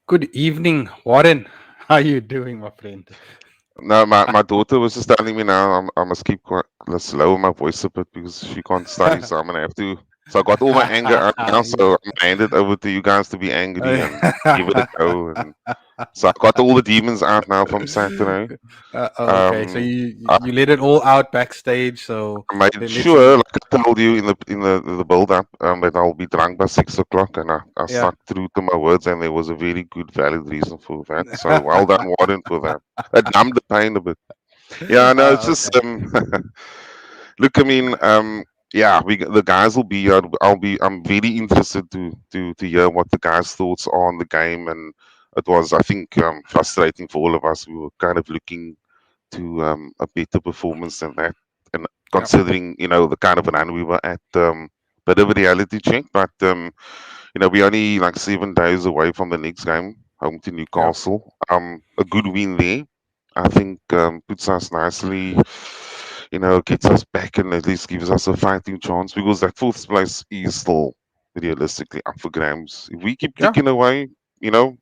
Good evening, Warren. How are you doing, my friend? No, my daughter was just telling me now I must keep quite let's lower my voice a bit because she can't study, so I'm gonna have to. So I got all my anger out now, so I'm gonna hand it over to you guys to be angry and give it a go. And so I got all the demons out now from Saturday. Okay, so Um, I, you let it all out backstage. So I made let's sure, like I told you in the build up, that I'll be drunk by 6 o'clock, and I yeah. stuck true to my words, and there was a very good, valid reason for that. So well done, Warren, for that. That numbed the pain a bit. Yeah, no, it's just Okay. look, I mean, yeah, the guys will be. I'm very interested to hear what the guys' thoughts are on the game, and it was, I think, frustrating for all of us. We were kind of looking to a better performance than that, and Yeah. considering the kind of run we were at, bit of a reality check. But we're only like 7 days away from the next game, home to Yeah. Newcastle. A good win there, I think, puts us nicely. Gets us back and at least gives us a fighting chance because that fourth place is still realistically up for grabs. If we keep Yeah. ticking away,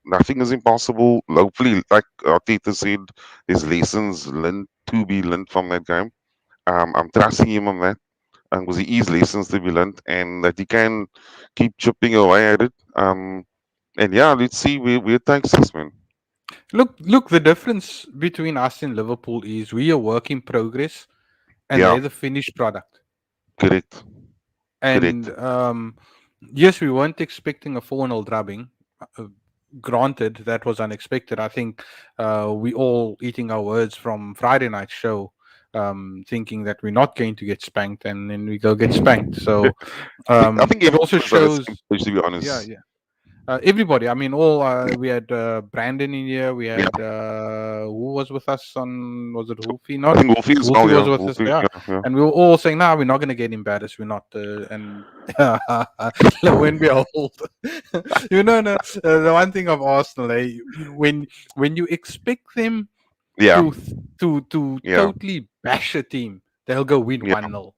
nothing is impossible. Hopefully, like Arteta said, there's lessons learned to be learned from that game. I'm trusting him on that because he is lessons to be learned and that he can keep chipping away at it. And yeah, let's see where it takes us, man. Look. The difference between us and Liverpool is we are work in progress, and Yeah, they're the finished product. correct, And correct. yes, we weren't expecting a 4-0 drubbing. Uh, Granted, that was unexpected. I think we all eating our words from Friday night show, thinking that we're not going to get spanked, and then we go get spanked. So I think it everyone also was on the same shows, page, to be yeah, honest. yeah. Everybody. I mean, all we had Brandon in here. We Yeah, had who was with us on? Was it Wolfie? I Not think Wolfie as Wolfie well. was Yeah, with us. Wolfie. Yeah, Yeah, yeah. and we were all saying, "Nah, we're not going to get embarrassed. We're not." And lo and behold, no, the one thing of Arsenal, when you expect them Yeah, to to yeah, totally bash a team, they'll go win yeah, 1-0.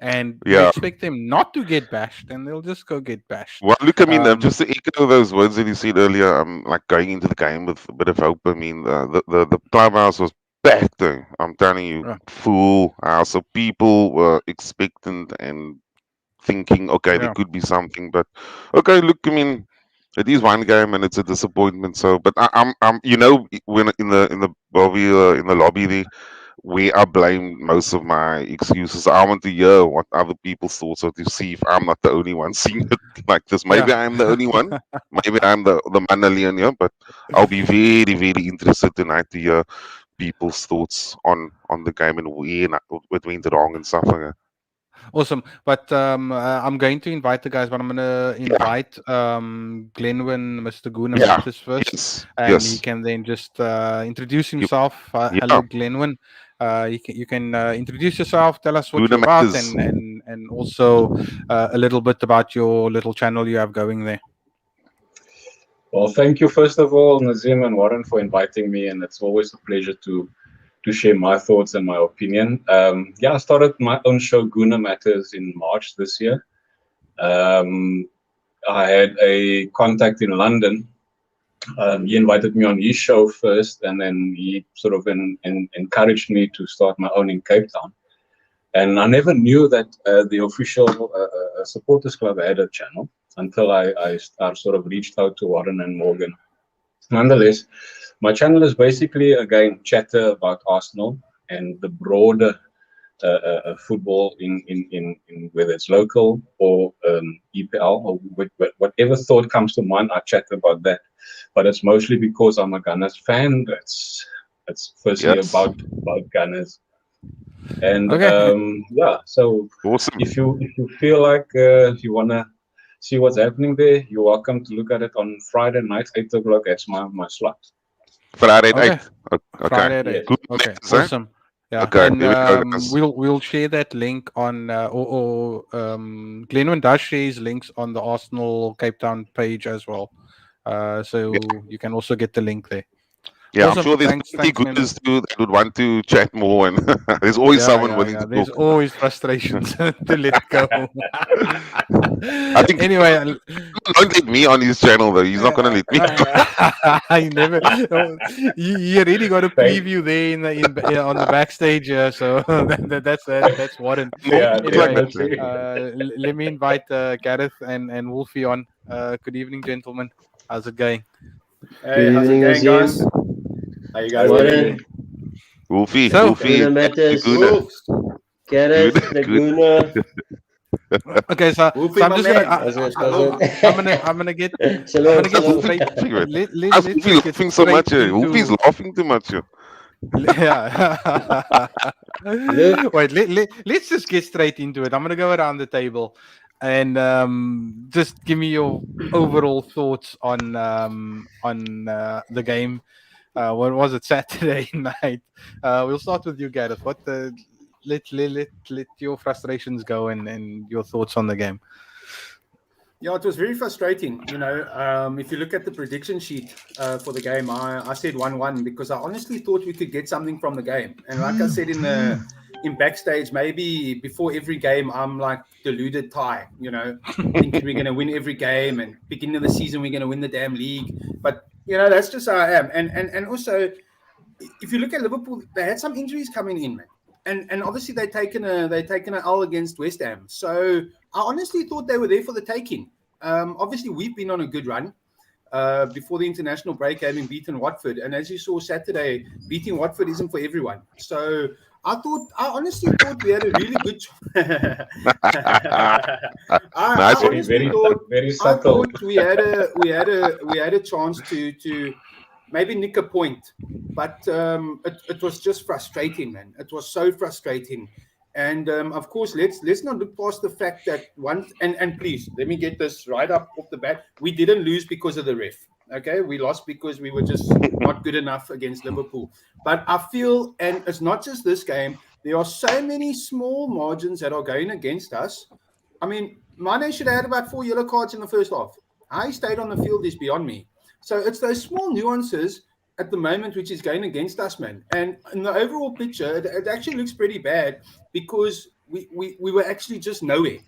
And you yeah. expect them not to get bashed, and they'll just go get bashed. Well, look, I mean, Um, just to echo those words that you said earlier, like going into the game with a bit of hope. I mean, the clubhouse was packed, though. I'm telling you, uh, full house. So people were expectant and thinking, okay, there yeah. could be something. But okay, look, I mean, it is one game and it's a disappointment. So, but when in the lobby there, where I blame most of my excuses. I want to hear what other people's thoughts are to see if I'm not the only one seeing it like this. Yeah. Maybe I'm the only one. Maybe I'm the man alien here, but I'll be very, very interested tonight to hear people's thoughts on the game and what went wrong and stuff like that. Awesome. But I'm going to invite the guys, but I'm going to Yeah, invite Glenwin, Mr. Guna yeah, Matters first, yes, and he yes. can then just introduce You, himself. yeah, Hello, Glenwin. You can introduce yourself, tell us what Luna you're about, matters. and also a little bit about your little channel you have going there. Well, thank you first of all, Naseem and Warren, for inviting me, and it's always a pleasure to share my thoughts and my opinion. Yeah, I started my own show, Guna Matters, in March this year. Um, I had a contact in London. He invited me on his show first, and then he sort of encouraged me to start my own in Cape Town. And I never knew that the official supporters club had a channel until I sort of reached out to Warren and Morgan. Nonetheless, my channel is basically, again, chatter about Arsenal and the broader football in whether it's local or EPL or whatever thought comes to mind. I chat about that, but it's mostly because I'm a Gunners fan. It's firstly Yes, about Gunners, and Okay. yeah. So awesome. if you feel like you wanna see what's happening there, you're welcome to look at it on Friday night, 8 o'clock. That's my slot. Friday at Okay. 8. Okay, Friday at Yes. 8. good Okay. matters, eh? Awesome. Yeah, Okay, and here we go, guys. we'll share that link on Glenwin does share his links on the Arsenal Cape Town page as well. Yeah, So you can also get the link there. yeah, I'm Awesome. sure there's plenty Thanks, man. gooders too that would want to chat more, and there's always Yeah, someone yeah, willing yeah. to There's talk. always frustrations to let go. I think Anyway, don't let me on his channel though. He's not gonna let me. I never. Oh, you already got a Thank, preview there on the backstage. So that's Warren. yeah, It's like Anyway, that, man. definitely. let me invite Gareth and Wolfie on. Good evening, gentlemen. How's it going? Hey, Good how's it evening, going, guys? Naseem. How you Hi, guys Wolfie. doing? Warren, Wolfie, So, Wolfie, Guna Matters, Guna, Wolves. good, Gareth, the good. Guna. okay, Wolfie, I'm my just gonna man. How's it? How's Shalom. I'm Shalom, gonna get How's shalom. Wolfie straight. laughing, man? Let's How's Wolfie just get laughing so straight much? Wolfie's into. laughing too much. Yeah. Look, Wait, let's just get straight into it. I'm gonna go around the table and just give me your overall thoughts on the game. What was it, Saturday night? We'll start with you, Gareth. What the let your frustrations go and your thoughts on the game. Yeah, it was very frustrating. If you look at the prediction sheet for the game, I said 1-1 because I honestly thought we could get something from the game. And like I said in backstage, maybe before every game, I'm like deluded tie, thinking we're going to win every game, and beginning of the season we're going to win the damn league. But that's just how I am. And also, if you look at Liverpool, they had some injuries coming in, man. And obviously they taken an L against West Ham. So I honestly thought they were there for the taking. Obviously we've been on a good run before the international break, having beaten Watford. And as you saw Saturday, beating Watford isn't for everyone. So I honestly thought we had a really good. I Nice one. Very, honestly very, thought very I subtle. thought we had a chance to maybe nick a point, but it was just frustrating, man. It was so frustrating, and of course, let's not look past the fact that once and please let me get this right up off the bat. We didn't lose because of the ref. Okay, we lost because we were just not good enough against Liverpool. But I feel, and it's not just this game. There are so many small margins that are going against us. I mean, Mane should have had about 4 yellow cards in the first half. How he stayed on the field is beyond me. So it's those small nuances at the moment which is going against us, man. And in the overall picture, it actually looks pretty bad because we were actually just nowhere.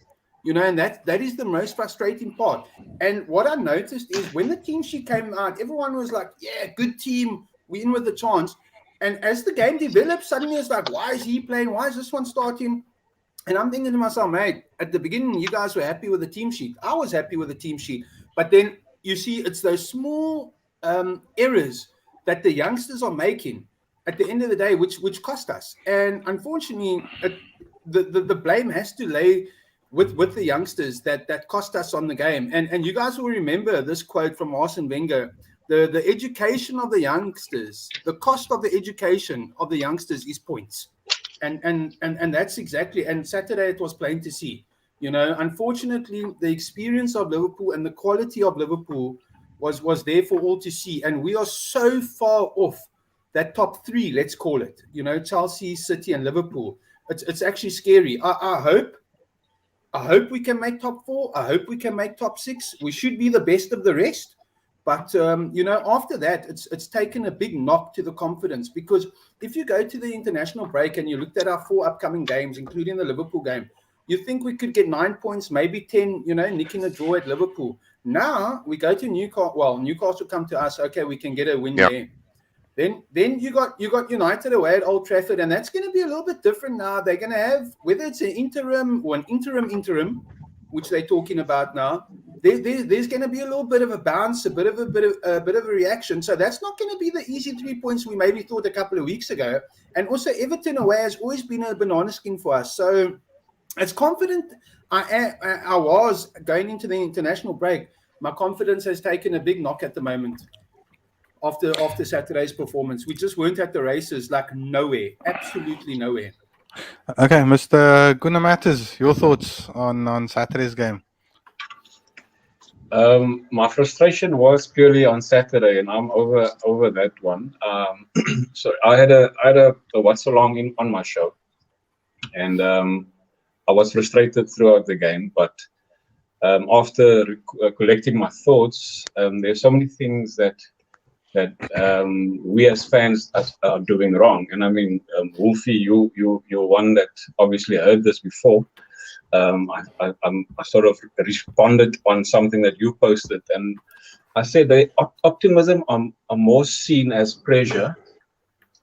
And that is the most frustrating part. And what I noticed is when the team sheet came out, everyone was like, yeah, good team, we in with the chance. And as the game developed, suddenly it's like, why is he playing? Why is this one starting? And I'm thinking to myself, mate, at the beginning, you guys were happy with the team sheet. I was happy with the team sheet. But then you see, it's those small errors that the youngsters are making at the end of the day, which cost us. And unfortunately, the blame has to lay with the youngsters that cost us on the game. And you guys will remember this quote from Arsene Wenger. The education of the youngsters, the cost of the education of the youngsters is points. And that's exactly, and Saturday it was plain to see. Unfortunately, the experience of Liverpool and the quality of Liverpool was there for all to see. And we are so far off that top three, let's call it, Chelsea, City, and Liverpool. It's actually scary. I hope we can make top four. I hope we can make top six. We should be the best of the rest. But after that, it's taken a big knock to the confidence, because if you go to the international break and you looked at our 4 upcoming games, including the Liverpool game, you think we could get 9 points, maybe 10, nicking a draw at Liverpool. Now we go to Newcastle. Well, Newcastle come to us. Okay, we can get a win Yeah. there. Then you got United away at Old Trafford, and that's going to be a little bit different now. They're going to have, whether it's an interim or an interim, which they're talking about now. There's going to be a little bit of a bounce, a bit of a reaction. So that's not going to be the easy 3 points we maybe thought a couple of weeks ago. And also Everton away has always been a banana skin for us. So as confident I was going into the international break, my confidence has taken a big knock at the moment. After Saturday's performance, we just weren't at the races, like nowhere, absolutely nowhere. Okay, Mr. Gunnar Matters, your thoughts on Saturday's game? My frustration was purely on Saturday, and I'm over that one. So I had a watch along in on my show, and I was frustrated throughout the game. But after collecting my thoughts, there's so many things that we as fans are doing wrong. And I mean, Wolfie, you're one that obviously heard this before. I sort of responded on something that you posted, and I said the optimism are more seen as pressure,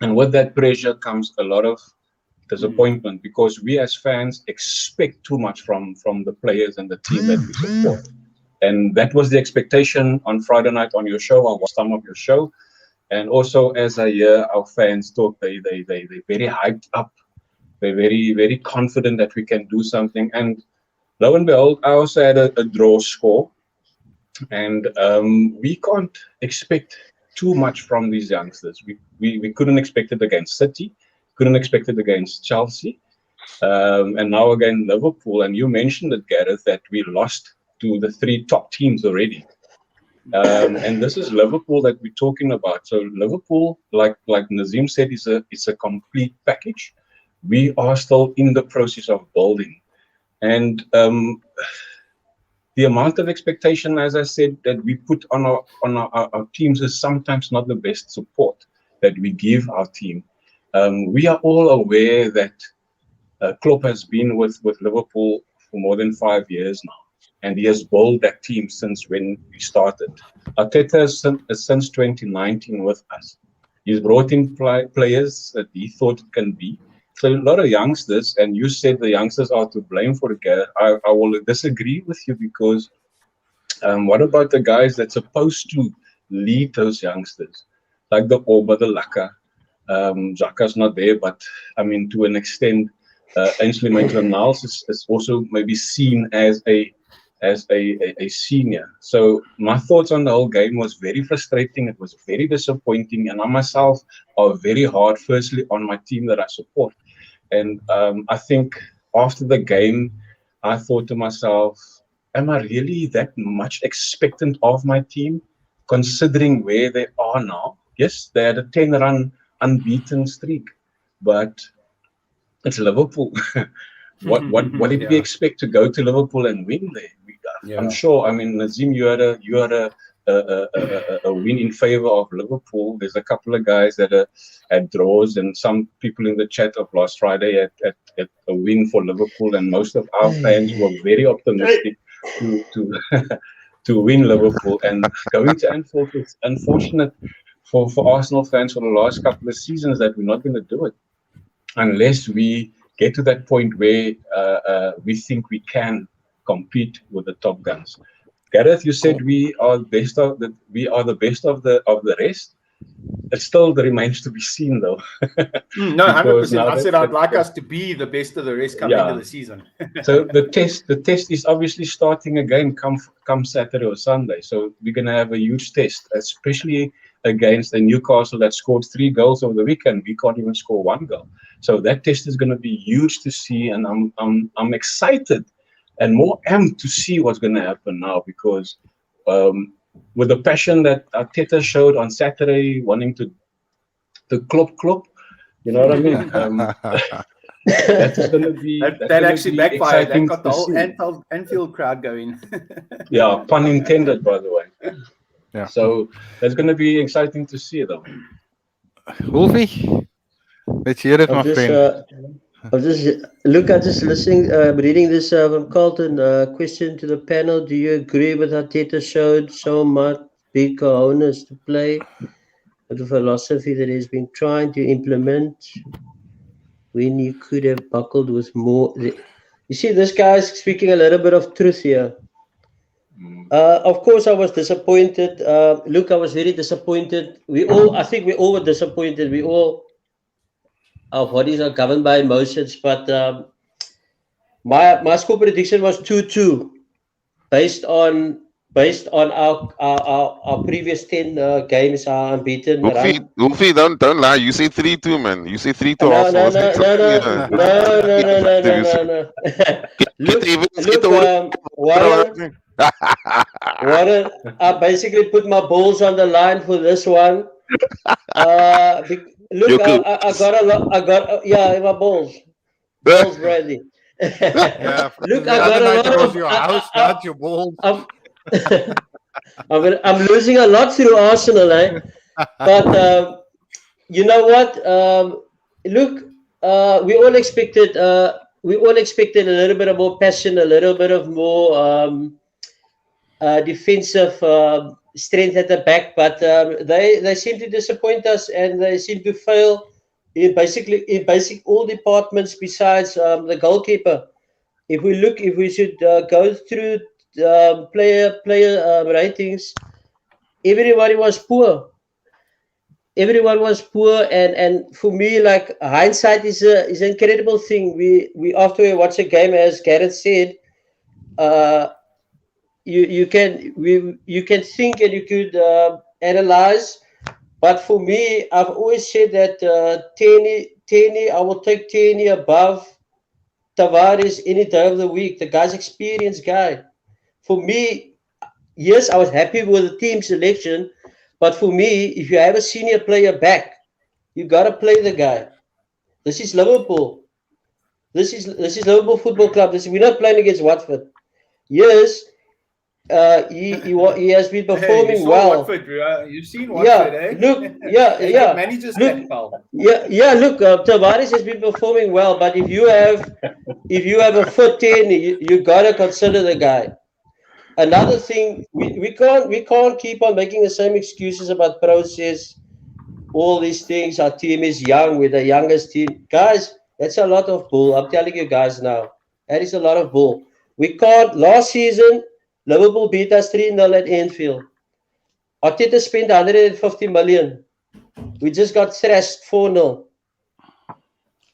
and with that pressure comes a lot of disappointment because we as fans expect too much from the players and the team that we support. And that was the expectation on Friday night on your show. I watched some of your show, and also as I hear our fans talk, they very hyped up. They're very confident that we can do something. And lo and behold, I also had a draw score, and we can't expect too much from these youngsters. We couldn't expect it against City, couldn't expect it against Chelsea, and now again Liverpool. And you mentioned it, Gareth, that we lost to the 3 top teams already. And this is Liverpool that we're talking about. So Liverpool, like Naseem said, is a complete package. We are still in the process of building, and the amount of expectation, as I said, that we put on our teams is sometimes not the best support that we give our team. We are all aware that Klopp has been with Liverpool for more than 5 years now, and he has built that team since when we started. Arteta is since 2019 with us. He's brought in players that he thought can be. So a lot of youngsters, and you said the youngsters are to blame for it, Gareth. I will disagree with you because what about the guys that's supposed to lead those youngsters? Like the Oba, the Laka. Xhaka's not there, but I mean, to an extent, Ainsley Maitland-Niles is also maybe seen as a senior. So my thoughts on the whole game was very frustrating. It was very disappointing, and I myself are very hard, firstly, on my team that I support. And I think after the game, I thought to myself, am I really that much expectant of my team, considering where they are now? Yes, they had a 10-run unbeaten streak, but it's Liverpool. What did we expect to go to Liverpool and win there? I'm sure. I mean, Naseem, you had a win in favor of Liverpool. There's a couple of guys that are at draws, and some people in the chat of last Friday at a win for Liverpool, and most of our fans were very optimistic to to win Liverpool. And going to Anfield, it's unfortunate for Arsenal fans for the last couple of seasons that we're not going to do it unless we get to that point where we think we can compete with the top guns. Gareth, you said we are the best of the rest. It still remains to be seen, though. No, 100%. I said I'd like us to be the best of the rest coming into the season. So the test is obviously starting again come Saturday or Sunday. So we're gonna have a huge test, especially against a Newcastle that scored 3 goals over the weekend. We can't even score 1 goal. So that test is gonna be huge to see, and I'm excited and more amped to see what's going to happen now, because with the passion that Arteta showed on Saturday, wanting to club, you know what I mean? That is going to be that actually backfired. That got the whole Anfield crowd going. Yeah, pun intended, by the way. Yeah. So that's going to be exciting to see, though. Wolfie, let's hear it, my friend. I'm just listening, reading this from Carlton. Question to the panel: do you agree with Arteta showed so much big cojones to play with the philosophy that he's been trying to implement when you could have buckled with more? You see, this guy's speaking a little bit of truth here. Of course, I was disappointed. Luke, I was very disappointed. I think we all were disappointed. We all. Our bodies are governed by emotions, but my score prediction was 2-2, based on our previous 10 games are unbeaten. Wolfie, don't lie. You say 3-2, man. You say 3-2. No. Look, Warren, I basically put my balls on the line for this one. Look, Your I got a lot. I got yeah, my balls, Brandy. Yeah, Look, the I got other a night lot it was of. your house, not your balls. I'm, I'm losing a lot through Arsenal, eh? But you know what? Look, we all expected a little bit of more passion, a little bit of more defensive strength at the back, but they seem to disappoint us, and they seem to fail in basic all departments besides the goalkeeper. If we should go through player ratings, everybody was poor. Everyone was poor, and for me, like, hindsight is an incredible thing. We after we watch a game, as Gareth said, uh, you can think and you could analyze. But for me, I've always said that Tenny, I will take Tenny above Tavares any day of the week. The guy's experienced guy. For me, yes, I was happy with the team selection, but for me, if you have a senior player back, you gotta play the guy. This is Liverpool. This is Liverpool Football Club. We're not playing against Watford. Yes, he has been Hey, you performing saw well. Watford. You've seen Watford, Yeah, eh? look, yeah, They yeah. got managers Look, that pal. yeah. Look, Tavares has been performing well, but if you have a foot 10, you gotta consider the guy. Another thing, we can't keep on making the same excuses about process. All these things. Our team is young. We're the youngest team, guys. That's a lot of bull. I'm telling you guys now. That is a lot of bull. We can't. Last season, Liverpool beat us 3-0 at Anfield. Arteta spent 150 million. We just got thrashed 4-0.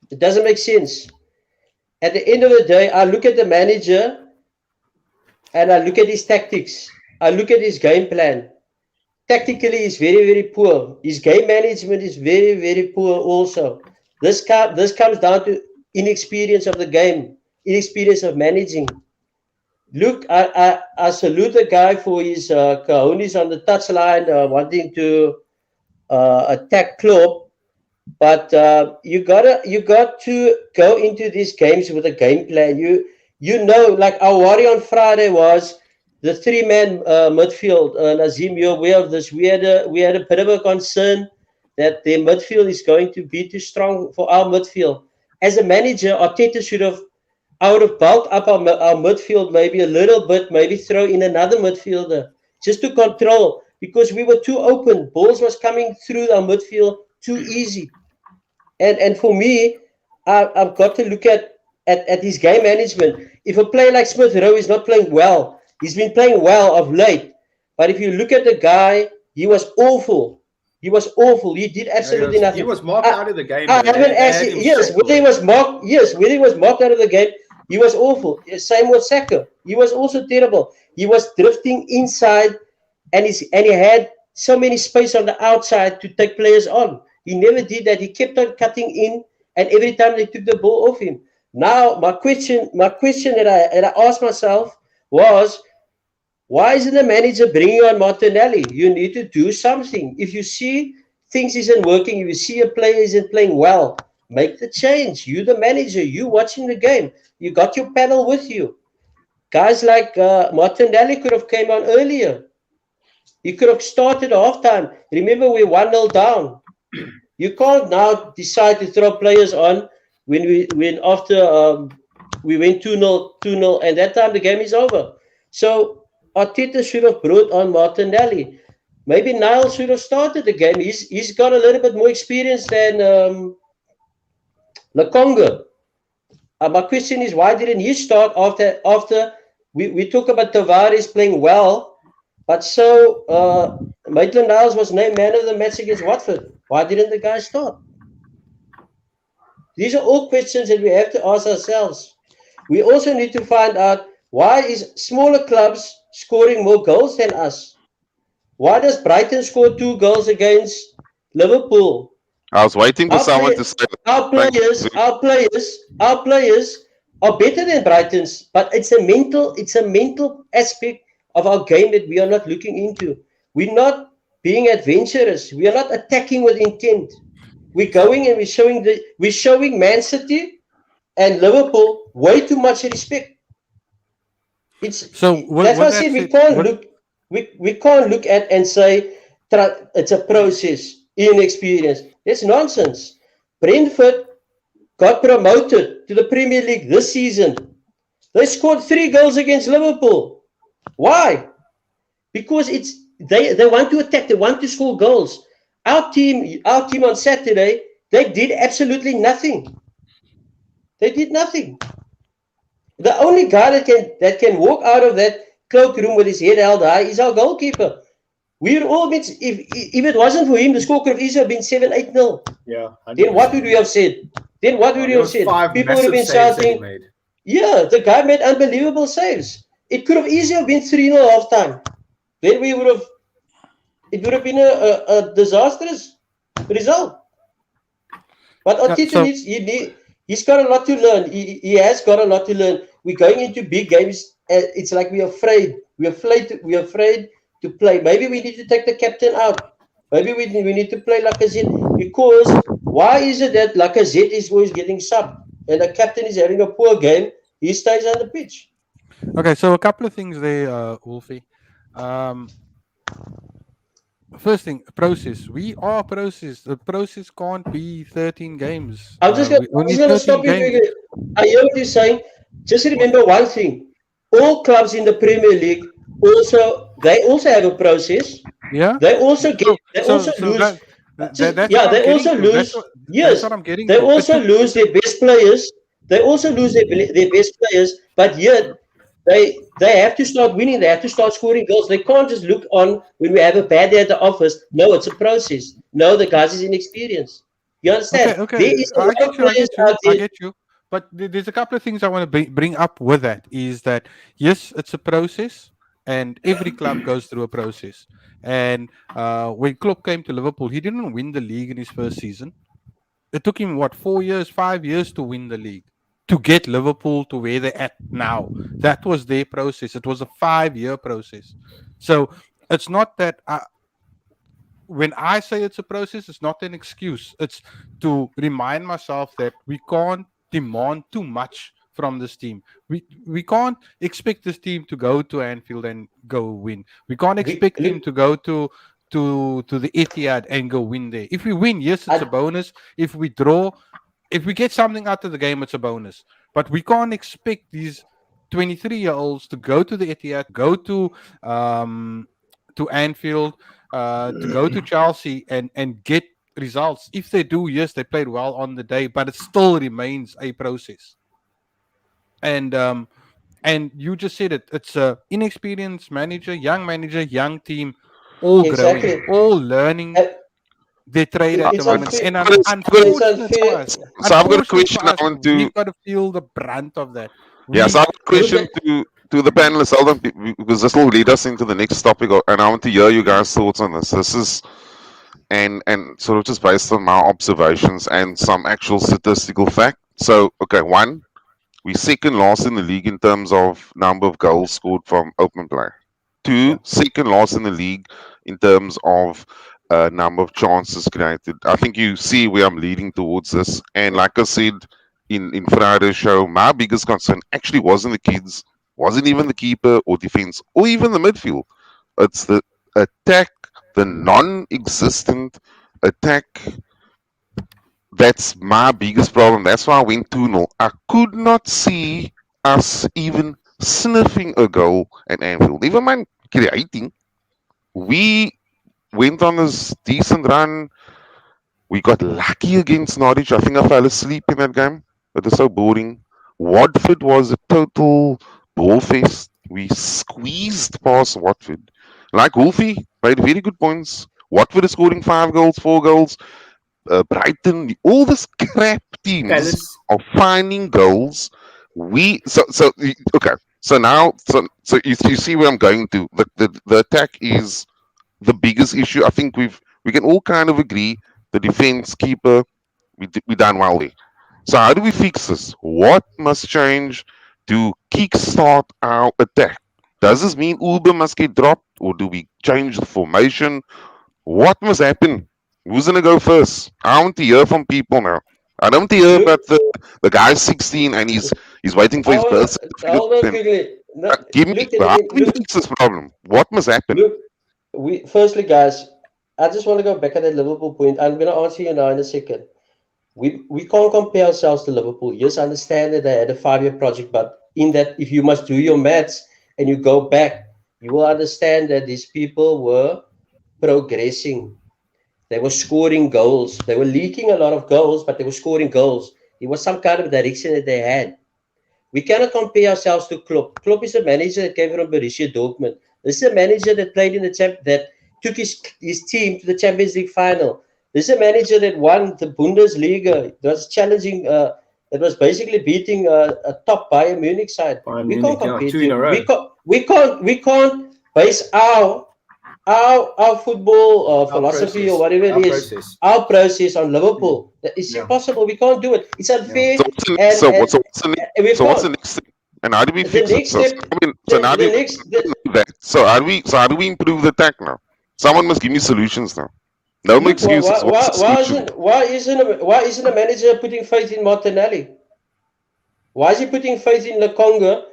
It doesn't make sense. At the end of the day, I look at the manager and I look at his tactics. I look at his game plan. Tactically, he's very, very poor. His game management is very, very poor also. This comes down to inexperience of the game, inexperience of managing. Look, I salute the guy for his cojones on the touchline, wanting to attack Klopp. But you got to go into these games with a game plan. You know, like our worry on Friday was the three-man midfield. Naseem, you're aware of this. We had a bit of a concern that their midfield is going to be too strong for our midfield. As a manager, Arteta should have, I would have bulked up our midfield maybe a little bit, maybe throw in another midfielder just to control, because we were too open. Balls was coming through our midfield too easy. And for me, I've got to look at his game management. If a player like Smith Rowe is not playing well, he's been playing well of late. But if you look at the guy, he was awful. He was awful. He did absolutely nothing. He was marked out of the game. I haven't actually. Yes, whether he was marked. Yes, whether he was marked out of the game, he was awful. Same with Saka. He was also terrible. He was drifting inside, and he had so many space on the outside to take players on. He never did that. He kept on cutting in, and every time they took the ball off him. Now, my question that I asked myself was, why isn't the manager bringing on Martinelli? You need to do something. If you see things isn't working, if you see a player isn't playing well, make the change. You, the manager, you watching the game. You got your panel with you. Guys like Martinelli could have came on earlier. He could have started at halftime. Remember, we're 1-0 down. You can't now decide to throw players on when after we went 2-0, and that time the game is over. So Arteta should have brought on Martinelli. Maybe Niles should have started the game. He's got a little bit more experience than Lokonga. My question is, why didn't he start after we talk about Tavares playing well, but so Maitland-Niles was named man of the match against Watford. Why didn't the guy start? These are all questions that we have to ask ourselves. We also need to find out, why is smaller clubs scoring more goals than us? Why does Brighton score 2 goals against Liverpool? I was waiting for someone to say that. Our players are better than Brighton's, but it's a mental aspect of our game that we are not looking into. We're not being adventurous. We are not attacking with intent. We're going and we're showing Man City and Liverpool way too much respect. It's So that's why I with that said said, we can't look at and say it's a process, inexperience. That's nonsense. Brentford got promoted to the Premier League this season. They scored 3 goals against Liverpool. Why? Because they want to attack, they want to score goals. Our team on Saturday, they did absolutely nothing. They did nothing. The only guy that can walk out of that cloakroom with his head held high is our goalkeeper. We'd all been if it wasn't for him, the score could have easily been 7-8-0. Yeah. Then what would we have said? Then what would we have Those said? 5 People would have massive been saves that he shouting, made. yeah, the guy made unbelievable saves. It could have easily been 3-0 half time. Then it would have been a disastrous result. But yeah, Otito so he's got a lot to learn. He has got a lot to learn. We're going into big games. It's like we're afraid. We're afraid to play. Maybe we need to take the captain out. Maybe we need to play Lacazette. Because why is it that Lacazette is always getting subbed and the captain is having a poor game? He stays on the pitch. okay, so a couple of things there, Wolfie. First thing, process. We are process. The process can't be 13 games. I'm just Only gonna 13 stop you. games. I hear what you're saying. Just remember one thing: all clubs in the Premier League also have a process. Yeah. They also So lose. that's what Yeah, I'm they getting also to. lose. That's Yes, what I'm getting they to. It also took lose their best players. They also lose their best players. But yet they have to start winning. They have to start scoring goals. They can't just look on when we have a bad day at the office. No, it's a process. No, the guys is inexperienced. You okay. understand? There Okay, is a I lot get of you. I players get you. out I there. get you. But there's a couple of things I want to bring up with that. Is that yes, it's a process, and every club goes through a process. And when Klopp came to Liverpool, he didn't win the league in his first season. It took him what 4 years, 5 years to win the league, to get Liverpool to where they're at now. That was their process. It was a 5 year process. So it's not that when I say it's a process, it's not an excuse. It's to remind myself that we can't demand too much from this team. We can't expect this team to go to Anfield and go win. We can't expect them Look, to go to the Etihad and go win there. If we win, yes, it's a I, bonus. If we draw, if we get something out of the game, it's a bonus. But we can't expect these 23-year-olds to go to the Etihad, go um, to Anfield, to go to Chelsea and get results. If they do, yes, they played well on the day, but it still remains a process. And and you just said it. It's a inexperienced manager, young team, all growing, exactly. all learning Uh, their trade at the It's moment. unfair. And It's unfair. So I've got a unfortunate for question I us, want to. we've got to feel the brunt of that. Yeah, so We I've got a Look question at to the panelists, hold on, because this will lead us into the next topic, and I want to hear you guys' thoughts on this. This is and sort of just based on my observations and some actual statistical fact. So, okay, one, we second last in the league in terms of number of goals scored from open play. yeah. Two, second last in the league in terms of number of chances created. I think you see where I'm leading towards this. And like I said in Friday's show, my biggest concern actually wasn't the kids, wasn't even the keeper or defense or even the midfield. It's the attack, the non-existent attack. That's my biggest problem. That's why I went 2-0. I could not see us even sniffing a goal at Anfield. Never mind creating. We went on this decent run. We got lucky against Norwich. I think I fell asleep in that game. It was so boring. Watford was a total ball fest. We squeezed past Watford. Like Wolfie made very good points. Watford is scoring 5 goals, 4 goals. Brighton, all these crap teams Palace. are finding goals. Okay. So now, you see where I'm going to. The attack is the biggest issue. I think we can all kind of agree. The defense keeper, we done well there. So how do we fix this? What must change to kickstart our attack? Does this mean Uber must get dropped, or do we change the formation? What must happen? Who's gonna go first? I want to hear from people now. I don't want to hear Look, about the guy's 16 and he's waiting for his birth certificate. hold on And, quickly. No, give me, look, how do we fix this problem? What must happen? look. Firstly, guys, I just want to go back at that Liverpool point. I'm going to answer you now in a second. We can't compare ourselves to Liverpool. Yes, I understand that they had a 5-year project, but in that, if you must do your maths and you go back, you will understand that these people were progressing. They were scoring goals. They were leaking a lot of goals, but they were scoring goals. It was some kind of direction that they had. We cannot compare ourselves to Klopp. Klopp is a manager that came from Borussia Dortmund. This is a manager that played in the that took his team to the Champions League final. This is a manager that won the Bundesliga. It was challenging. It was basically beating a top Bayern Munich side. We can't compare. 2 in a row. We can't base our football philosophy process, or whatever it our is, process. our process on Liverpool. It's impossible. We can't do it. It's unfair. So what's the next thing? And how do we fix it? So how do we improve the attack now? Someone must give me solutions now. No more excuses. Why isn't a manager putting faith in Martinelli? Why is he putting faith in Lukonga?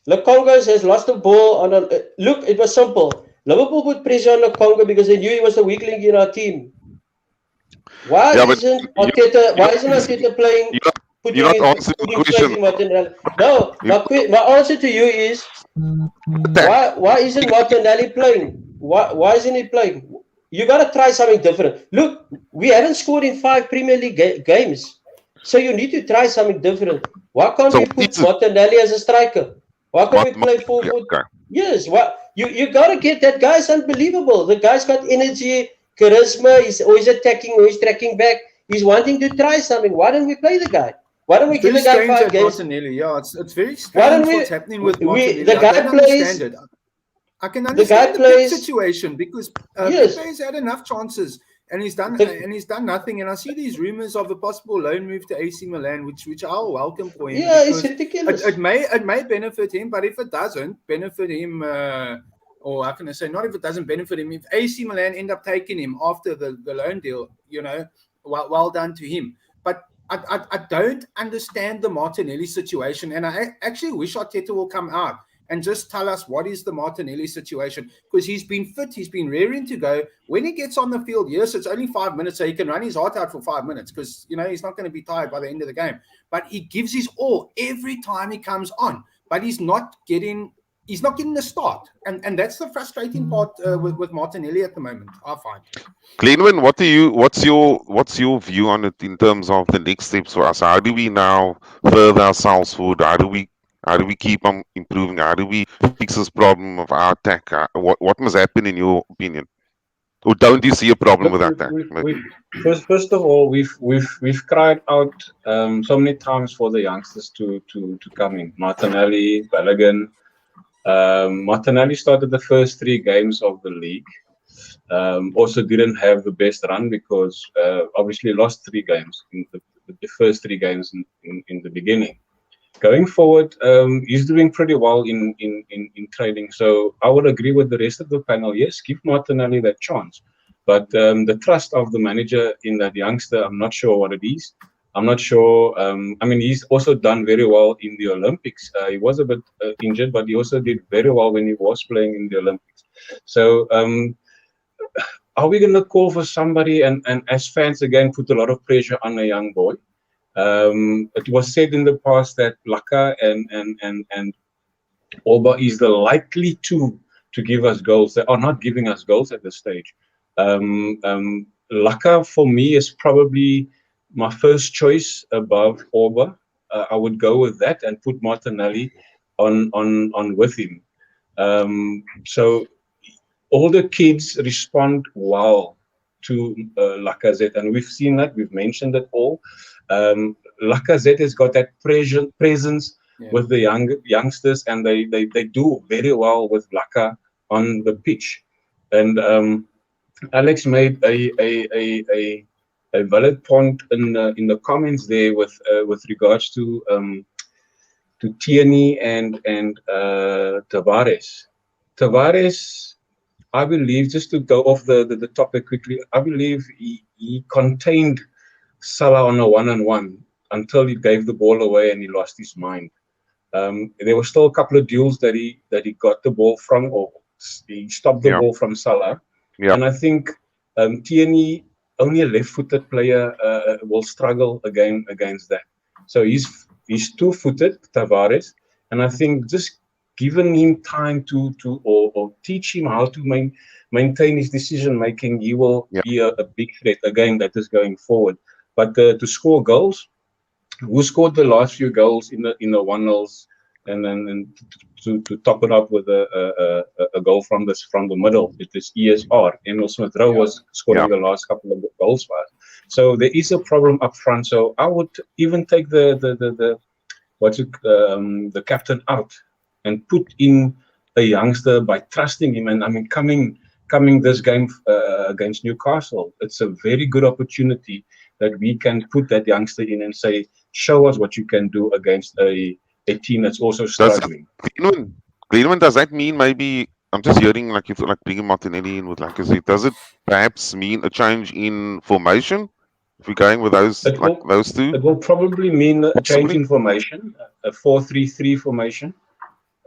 Lukonga has lost the ball on a look. It was simple. Liverpool put pressure on Lukonga because they knew he was a weak link in our team. Why isn't Arteta playing? You're not answering the question. No, my answer to you is why isn't Martinelli playing? Why isn't he playing? You got to try something different. Look, we haven't scored in 5 Premier League games, so you need to try something different. Why can't we put Martinelli as a striker? Why can't we play forward? Yes, you got to get that guy's unbelievable. The guy's got energy, charisma. He's always attacking, always tracking back. He's wanting to try something. Why don't we play the guy? Why don't we give the guy 5 games? Martinelli. Yeah, it's very strange what's happening with Martinelli. The guy plays. I can understand the situation because Pepe's had enough chances and he's done nothing. And I see these rumors of a possible loan move to AC Milan, which I'll welcome for him. Yeah, it's ridiculous. It may benefit him, but if it doesn't benefit him, or how can I say, not if it doesn't benefit him, if AC Milan end up taking him after the loan deal, well done to him. But I don't understand the Martinelli situation, and I actually wish Arteta will come out and just tell us what is the Martinelli situation, because he's been fit, he's been raring to go. When he gets on the field, yes, it's only 5 minutes, so he can run his heart out for 5 minutes because, he's not going to be tired by the end of the game. But he gives his all every time he comes on, but he's not getting the start. And that's the frustrating part with Martinelli at the moment, I find. Glenwin, what's your view on it in terms of the next steps for us? How do we now further ourselves forward? How do we keep on improving? How do we fix this problem of our attack? What must happen in your opinion? Or don't you see a problem with that attack? First of all, we've cried out so many times for the youngsters to come in. Martinelli, Balogun. Martinelli started the first 3 games of the league. Also didn't have the best run because obviously lost 3 games in the first 3 games in the beginning. Going forward, he's doing pretty well in training. So I would agree with the rest of the panel. Yes, give Martinelli that chance. But the trust of the manager in that youngster, I'm not sure what it is. I'm not sure. He's also done very well in the Olympics. He was a bit injured, but he also did very well when he was playing in the Olympics. So are we going to call for somebody and as fans again put a lot of pressure on a young boy? It was said in the past that Laka and Oba is the likely to give us goals. They are not giving us goals at this stage. Laka for me is probably my first choice above Oba. I would go with that and put Martinelli on with him. So all the kids respond well to Lacazette, and we've seen that. We've mentioned it all. Lacazette has got that presence with the youngsters, and they do very well with Laka on the pitch. And Alex made a valid point in the comments there with regards to Tierney and Tavares. Tavares, I believe, just to go off the topic quickly, I believe he contained Salah on a one-on-one until he gave the ball away and he lost his mind. There were still a couple of duels that he got the ball from, or he stopped the ball from Salah. Yeah. And I think Tierney, only a left-footed player, will struggle against that. So he's two-footed, Tavares, and I think just giving him time to or teach him how to maintain his decision making, he will be a big threat again that is going forward. But to score goals, who scored the last few goals in the 1-0s, and then to top it up with a goal from the middle, it is ESR. Emil Smith Rowe was scoring the last couple of goals for us. So there is a problem up front. So I would even take the captain out and put in a youngster by trusting him. And I mean, coming this game against Newcastle, it's a very good opportunity that we can put that youngster in and say, show us what you can do against a team that's also struggling. Glenwin, does that mean maybe, I'm just hearing like you like bringing Martinelli in with Lacazette, does it perhaps mean a change in formation? If we're going with those those two? It will probably mean a change in formation, a 4-3-3 formation.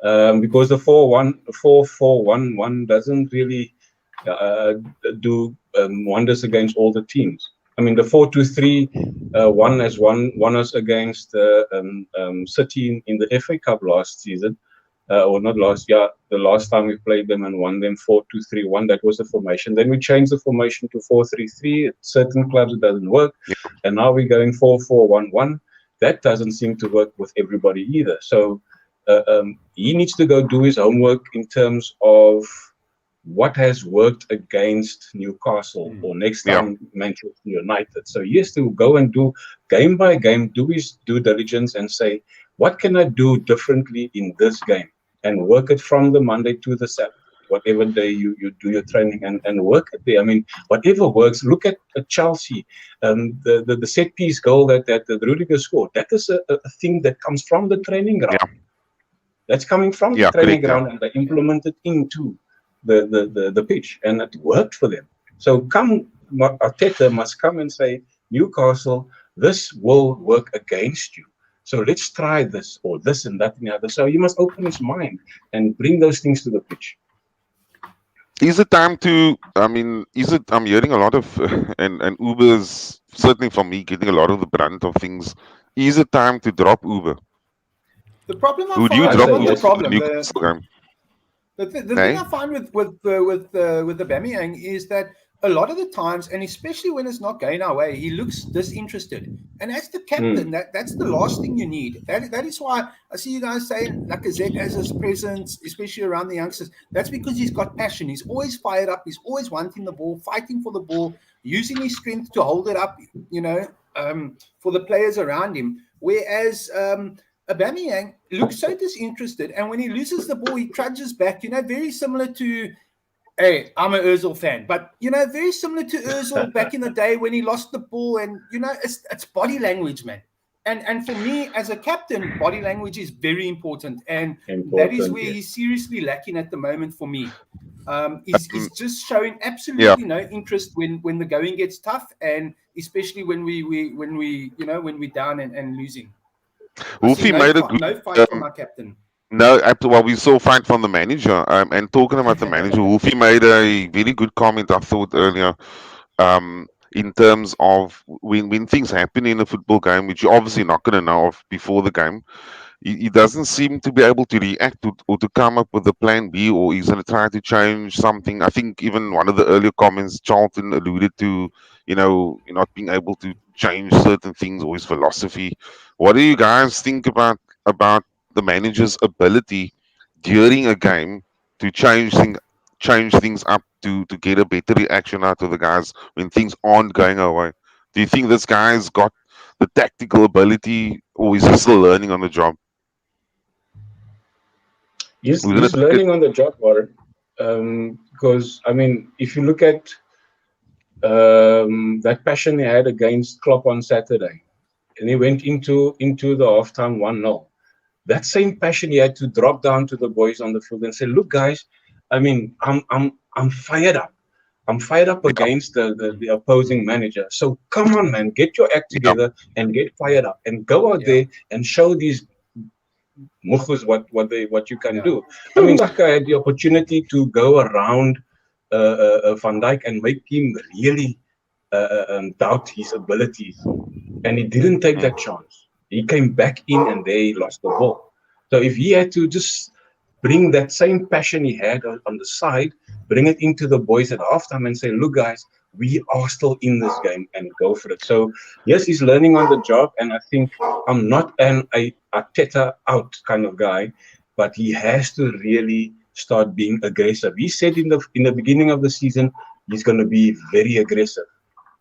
Because the 4-4-1-1 doesn't really do wonders against all the teams. I mean, the 4-2-3 won us against City in the FA Cup last season, or not last year. The last time we played them and won them 4-2-3-1. That was the formation. Then we changed the formation to 4-3-3. At certain clubs it doesn't work, and now we're going 4-4-1-1. That doesn't seem to work with everybody either. So he needs to go do his homework in terms of what has worked against Newcastle or next time Manchester United. So he has to go and do game by game, do his due diligence and say, what can I do differently in this game? And work it from the Monday to the Saturday, whatever day you do your training and work it there. I mean, whatever works. Look at Chelsea, the set piece goal that Rudiger scored. That is a thing that comes from the training ground. Yeah. That's coming from the training ground, and they implement it into the pitch, and it worked for them. So Arteta must come and say, Newcastle, this will work against you. So let's try this or this and that and the other. So you must open his mind and bring those things to the pitch. Is it time to, I'm hearing a lot of, and Uber's, certainly for me, getting a lot of the brunt of things. Is it time to drop Uber? The problem I Would find, you drop not the Uber problem. Newcastle game? The thing I find with Aubameyang is that a lot of the times, and especially when it's not going our way, he looks disinterested. And as the captain, that's the last thing you need. That is why I see you guys saying Lacazette has his presence, especially around the youngsters. That's because he's got passion. He's always fired up. He's always wanting the ball, fighting for the ball, using his strength to hold it up, for the players around him. Whereas Aubameyang looks so disinterested, and when he loses the ball, he trudges back. Very similar to, hey, I'm an Ozil fan, but very similar to Ozil back in the day when he lost the ball, and it's body language, man. And for me as a captain, body language is very important, and that is where he's seriously lacking at the moment for me. He's just showing absolutely no interest when the going gets tough, and especially when we're down and losing. Wolfie made no fight from our captain. No, well, we saw fight from the manager. And talking about the manager, Wolfie made a very good comment, I thought, earlier, in terms of when things happen in a football game, which you're obviously not going to know of before the game, he doesn't seem to be able to react or to come up with a plan B, or he's going to try to change something. I think even one of the earlier comments, Charlton alluded to, not being able to change certain things or his philosophy. What do you guys think about the manager's ability during a game to change things up to get a better reaction out of the guys when things aren't going our way? Do you think this guy's got the tactical ability, or is he still learning on the job? He's learning on the job, Warren. Because if you look at that passion he had against Klopp on Saturday, and he went into the halftime 1-0. That same passion he had to drop down to the boys on the field and say, look, guys, I mean, I'm fired up. I'm fired up against the opposing manager. So come on, man, get your act Yeah. together and get fired up and go out there and show these mukhus what you can do. I mean, Saka had the opportunity to go around Van Dijk and make him really doubt his abilities, and he didn't take that chance. He came back in and they lost the ball. So if he had to just bring that same passion he had on the side, bring it into the boys at halftime and say, look guys, we are still in this game and go for it. So yes, he's learning on the job, and I think I'm not a Arteta out kind of guy, but he has to really start being aggressive. He said in the beginning of the season he's going to be very aggressive.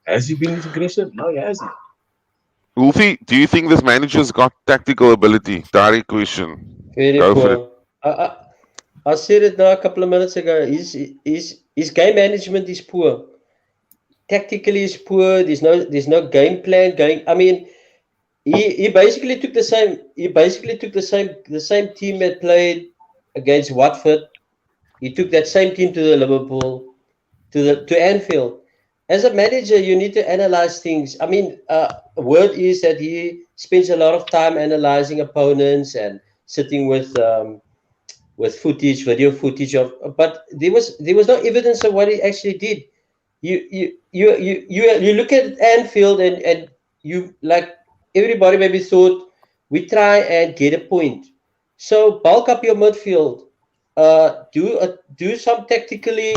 Has he been aggressive? No, he hasn't. Wolfie, do you think this manager's got tactical ability? Direct question. Very Go for it. poor. I said it now a couple of minutes ago. His game management is poor. Tactically is poor. There's no game plan going. I mean, he basically took the same. He basically took the same team that played against Watford. He took that same team to the Liverpool, to Anfield. As a manager, you need to analyze things. I mean, word is that he spends a lot of time analyzing opponents and sitting with video footage of. But there was no evidence of what he actually did. You look at Anfield and you, like, everybody maybe thought we try and get a point. So bulk up your midfield. Do some tactical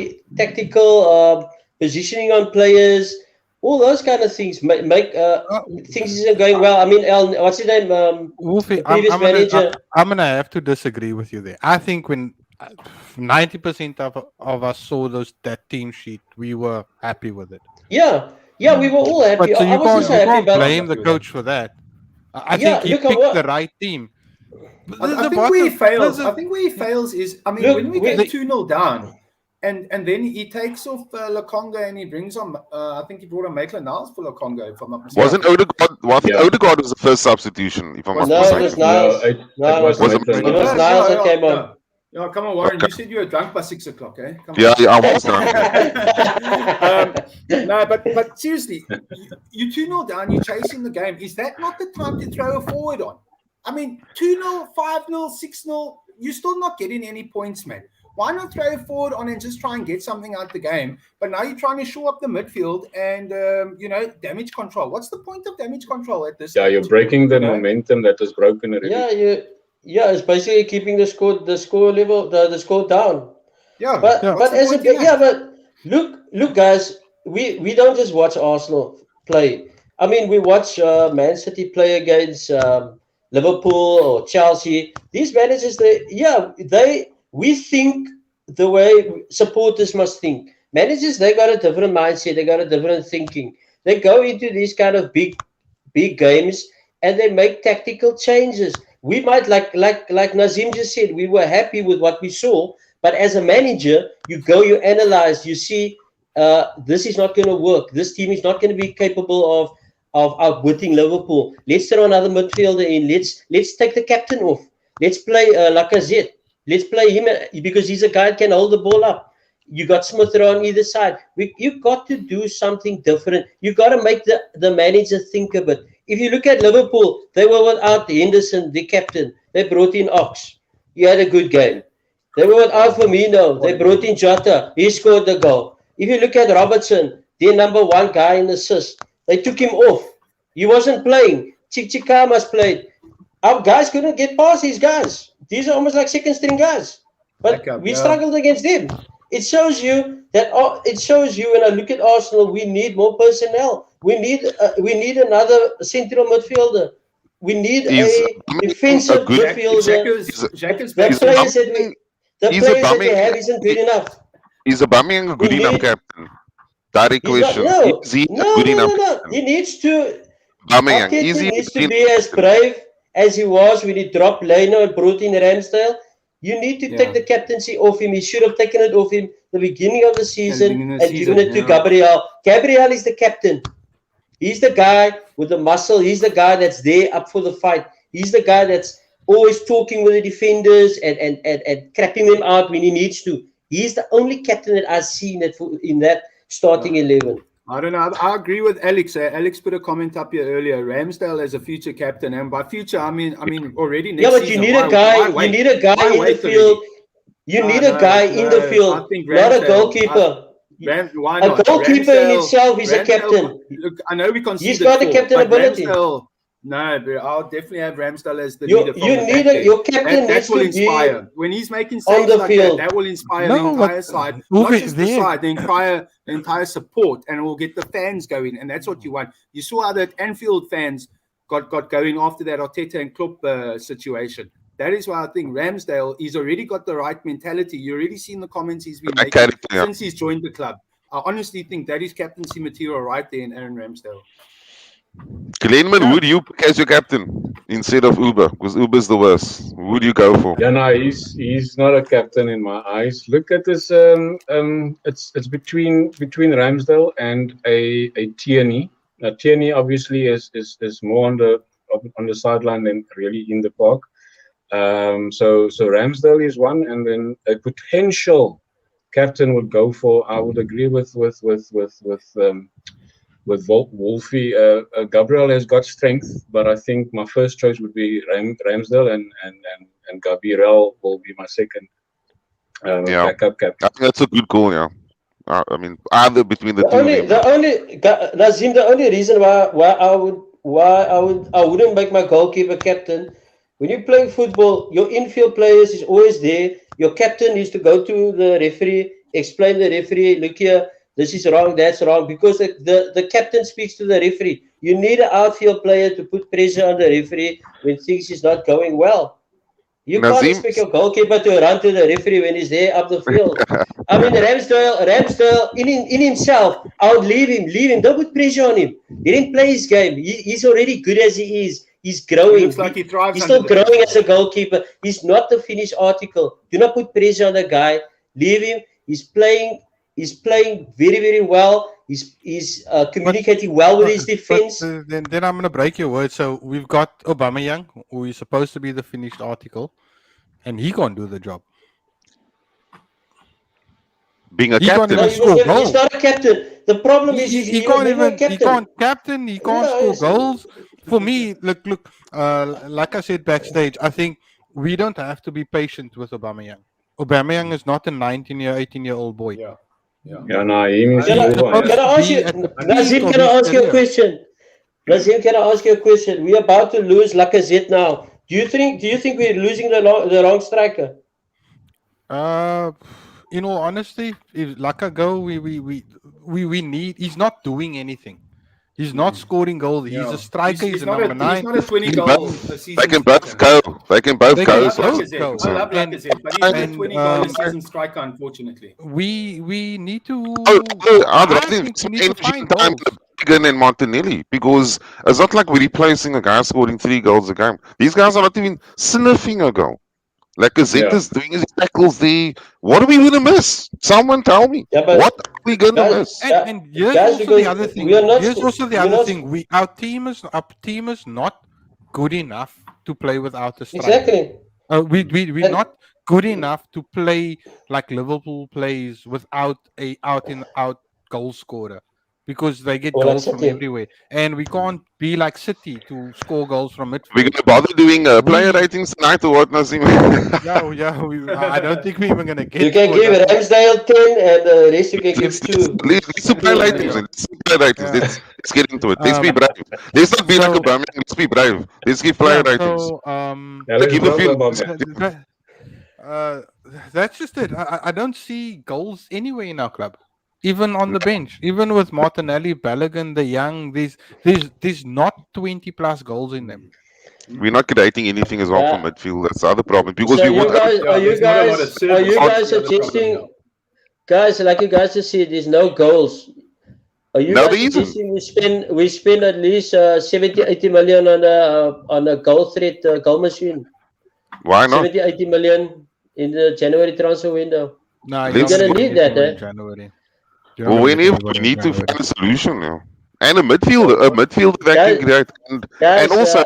positioning on players, all those kind of things. Make things isn't going well. I mean, what's his name? Wolfie, the previous manager. I'm gonna have to disagree with you there. I think when 90% of us saw that team sheet, we were happy with it. Yeah, we were all happy. But so I was also you happy can't about blame the coach for that. I think he look at picked the right team. I think where he fails. I think where he fails is, I mean, Look, when we go 2-0 down, and then he takes off Lokonga and he brings on. I think he brought on Maitland-Niles for Lokonga, if I'm not mistaken. Wasn't Odegaard? Well, I think Odegaard was the first substitution, if I'm not No, it was mistaken. Niles. it No, was Was it Maitland. It was Niles that came on. Yeah, come on, Warren. Okay. You said you were drunk by 6 o'clock, eh? Come Yeah, on. I was drunk. No, but seriously, you 2-0 down, you're chasing the game. Is that not the time to throw a forward on? I mean, 2-0, 5-0, 6-0, you're still not getting any points, man. Why not throw a forward on and just try and get something out the game? But now you're trying to shore up the midfield and, damage control. What's the point of damage control at this Yeah, stage? you're breaking the momentum that was broken already. It's basically keeping the score level, the score down. Yeah, But what's the as point in that? but look, guys, we don't just watch Arsenal play. I mean, we watch Man City play against Liverpool or Chelsea. These managers, we think the way supporters must think. Managers, they got a different mindset. They got a different thinking. They go into these kind of big games and they make tactical changes. We might, like Naseem just said, we were happy with what we saw. But as a manager, you go, you analyze, you see, this is not going to work. This team is not going to be capable of outwitting Liverpool. Let's throw another midfielder in. Let's take the captain off. Let's play Lacazette. Let's play him because he's a guy that can hold the ball up. You got Smith on either side. You got to do something different. You got to make the manager think a bit. If you look at Liverpool, they were without Henderson, the captain. They brought in Ox. He had a good game. They were without Firmino. They brought in Jota. He scored the goal. If you look at Robertson, their number one guy in assists, they took him off. He wasn't playing. Chikamas played. Our guys couldn't get past these guys. These are almost like second string guys. But we struggled against them. It shows you when I look at Arsenal, we need more personnel. We need another central midfielder. We need a defensive midfielder. The players that they have isn't good enough. Is Aubameyang a good enough captain? Direct question. Is he a good enough captain? He needs to. Aubameyang, He needs to be as brave as he was when he dropped Leno and brought in Ramsdale. You need to take the captaincy off him. He should have taken it off him the beginning of the season and given it to Gabriel. Gabriel is the captain. He's the guy with the muscle. He's the guy that's there up for the fight. He's the guy that's always talking with the defenders and crapping them out when he needs to. He's the only captain that I've seen in that starting 11. I don't know. I agree with Alex. Alex put a comment up here earlier. Ramsdale as a future captain, and by future, I mean already next Yeah, but season. you need a guy. You need a guy in the field. You need a guy in the field, not a goalkeeper. Why A not? goalkeeper in itself is a Ramsdale, captain. look, I know we conceded He's got the 4, captain but ability. Ramsdale, no, but I'll definitely have Ramsdale as the You leader. From you the need back a, your captain that needs will to inspire. be When he's making on saves the like field. that will inspire No, the entire but, side, Uwe, not just the there- side, the entire support, and it will get the fans going, and that's what you want. You saw how that Anfield fans got going after that Arteta and Klopp situation. That is why I think Ramsdale, he's already got the right mentality. You already seen the comments he's been making character, yeah. since he's joined the club. I honestly think that is captaincy material right there in Aaron Ramsdale. Glenwin, Yeah. who do you pick as your captain instead of Uber? Because Uber's the worst. Who do you go for? Yeah, no, he's not a captain in my eyes. Look at this. It's between Ramsdale and a Tierney. Now Tierney obviously is more on the sideline than really in the park. So Ramsdale is one, and then a potential captain would go for. I would agree with Wolfie. Gabriel has got strength, but I think my first choice would be Ramsdale, and Gabriel will be my second Yeah. backup captain. I think that's a good call, yeah. I mean, either between the two of them. Naseem, the only reason why I wouldn't make my goalkeeper captain. When you're playing football, your infield players is always there. Your captain needs to go to the referee, explain the referee, look here, this is wrong, that's wrong, because the captain speaks to the referee. You need an outfield player to put pressure on the referee when things is not going well. You can't Naseem- expect your goalkeeper to run to the referee when he's there up the field. I mean, Ramsdale in himself, I would leave him. Don't put pressure on him. He didn't play his game. He's already good as he is. He's growing. He looks like he thrives He's under still the growing pressure. as a goalkeeper. He's not the finished article. Do not put pressure on the guy. Leave him. He's playing very, very well. He's communicating well with his defense. Then I'm going to break your word. So we've got Aubameyang, who is supposed to be the finished article, and he can't do the job. Being a He can't captain. even score He's goals. not a captain. The problem is He he's can't never a even. captain. He can't captain. He can't Yeah, score goals. For me, look. Like I said backstage, I think we don't have to be patient with Aubameyang. Aubameyang is not a 18-year-old boy. Yeah, no, him is Can I- the one. supposed Can I to ask be you, at the peak Naseem, of can I his ask you a career. question? Naseem, can I ask you a question? We're about to lose Lacazette now. Do you think we're losing the wrong striker? In all honesty, if Laka go, we need. He's not doing anything. He's not scoring goals. He's a striker. He's a number 9. He's not a 20 He's goal both. a season They can striker. both go. They can both They go. can I love So- both Lacazette. go. I love And- Lacazette, but he's not a and, 20 goal a um, season striker, unfortunately. we need to. I'd I rather think we some need to energy find and time goals. Biggan and Martinelli, because it's not like we're replacing a guy scoring 3 goals a game. These guys are not even sniffing a goal. Like Gazetta's doing his tackles there. What are we going to miss? Someone tell me. Yeah, but What are we going to guys- miss? And here's Guys, also because the other thing. we are not- Here's also the we're other not- thing. Our team is not good enough to play without a striker. Exactly. We're And- not good enough to play like Liverpool plays without a out and out goal scorer, because they get Or like goals from City. everywhere, and we can't be like City to score goals from We're midfield. going to bother doing player ratings tonight or what, Naseem? I don't think we're even gonna get. You can to give it. Ramsdale 10 and the rest you can give Let's 2. do player ratings. Let's do player ratings. Yeah. Let's get into it. Let's be Um, brave. Let's not be like so- Aubameyang. Let's be brave. Let's give player ratings. So Yeah, let's Give a drop few- Aubameyang. that's just it. I don't see goals anywhere in our club, even on the bench, even with Martinelli, Balogun, the young. There's not 20+ goals in them. We're not creating anything as well Yeah. from midfield. That's the other problem. Because So we you want guys, Yeah, are you there's not a lot of guys, service. are you That's guys the other problem, suggesting, yeah. guys, like you guys just said, there's no goals. Are you No, guys there isn't. suggesting we spend at least 70, 80 million on a goal threat goal machine? why not? 70, 80 million in the January transfer window. No, You're gonna need that, eh? January. Well, whenever we need to find a solution now. And a midfielder that Guys- can create, and Guys, also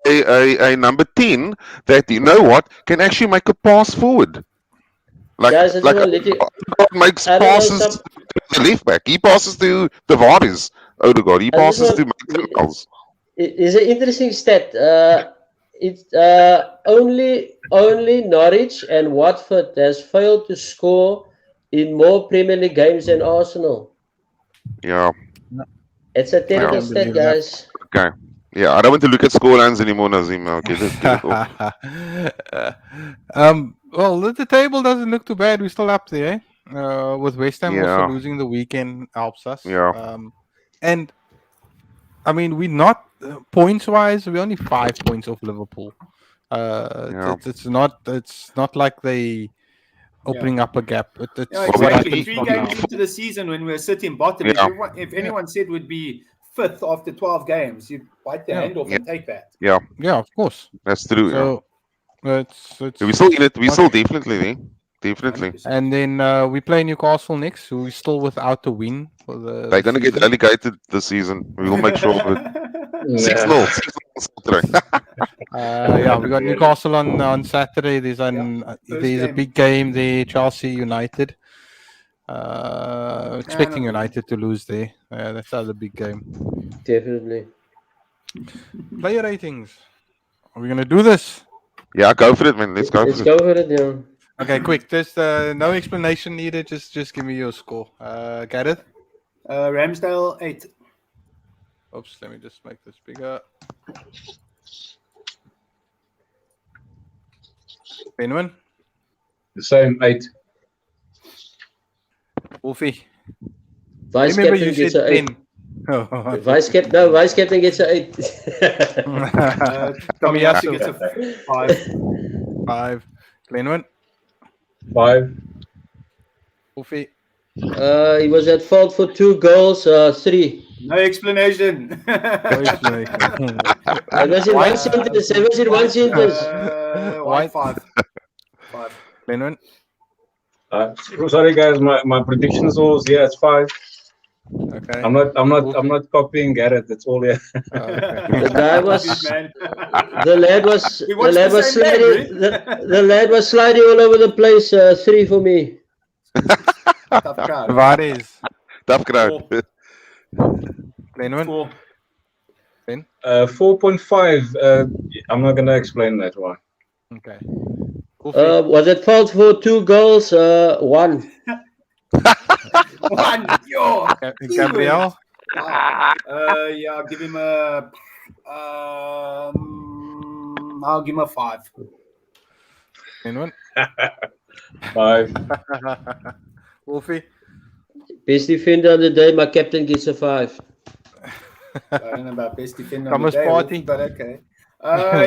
a number 10 that, you know what, can actually make a pass forward. Guys, I just like want to let you. Odegaard makes I don't know passes some. to the left back. He passes to the Varys. Odegaard. He I just passes to want. Maitland Niles. It's an interesting stat. It's only Norwich and Watford has failed to score in more Premier League games than Arsenal. Yeah. It's a I technical don't stat, believe that. guys. Okay. Yeah, I don't want to look at scorelines anymore, Naseem. Now get it off. Well, the table doesn't look too bad. We're still up there. With West Ham also Yeah. losing the weekend helps us. Yeah. And I mean, we're not points wise. We're only 5 points off Liverpool. Yeah. It's not like they opening up a gap. It's Yeah, Well, we exactly. actually- 3 games into the season when we're sitting bottom, Yeah. if anyone said we'd be fifth after 12 games, you'd bite their Yeah. hand off and take that. Yeah. Yeah, of course. That's true. So it's We still in it. We not- still definitely there. Definitely. 100%. and then we play Newcastle next, who is still without a win for the. They're gonna get season. relegated this season. We will make sure of it. 6-0. 6-0 today. Yeah, we got Newcastle on Saturday. There's first a game. big game there. Chelsea United. Expecting no. United to lose there. That's the big game. Definitely. Player ratings. Are we gonna do this? Yeah, go for it, man. Let's go Let's for it. go for it, yeah. Okay, quick. Just no explanation needed. Just give me your score. Gareth. Ramsdale 8. Oops. Let me just make this bigger. Benjamin. The same 8. Wolfie. Vice Remember captain you gets said an 8. 10. Oh, Vice captain gets an 8. Tomiyasu Tomiyasu. gets a 5. 5. Glenwin. 5. Wolfie. He was at fault for 2 goals, 3. No explanation. No explanation. That was in one sentence. That was in one sentence. White 5. 5. Glenwin. Sorry guys, my predictions was it's 5. Okay. I'm not copying Gareth. That's all. Yeah. Okay. The guy was Good man. the lad was We the watched lad the was same game, sliding right? the lad was sliding all over the place. 3 for me. Tough crowd. Vares. Tough crowd. 4. Glenwin. 4. 4.5. I'm not gonna explain that one. Okay. Wolfie. Was at fault for 2 goals. 1. 1. Yo. Gabriel. Wow. Yeah, I'll give him a. I'll give him a 5. Glenwin. 5. Wolfie. Best defender of the day. My captain gets a 5. I don't know about best defender. Thomas on the day, Partey. but okay.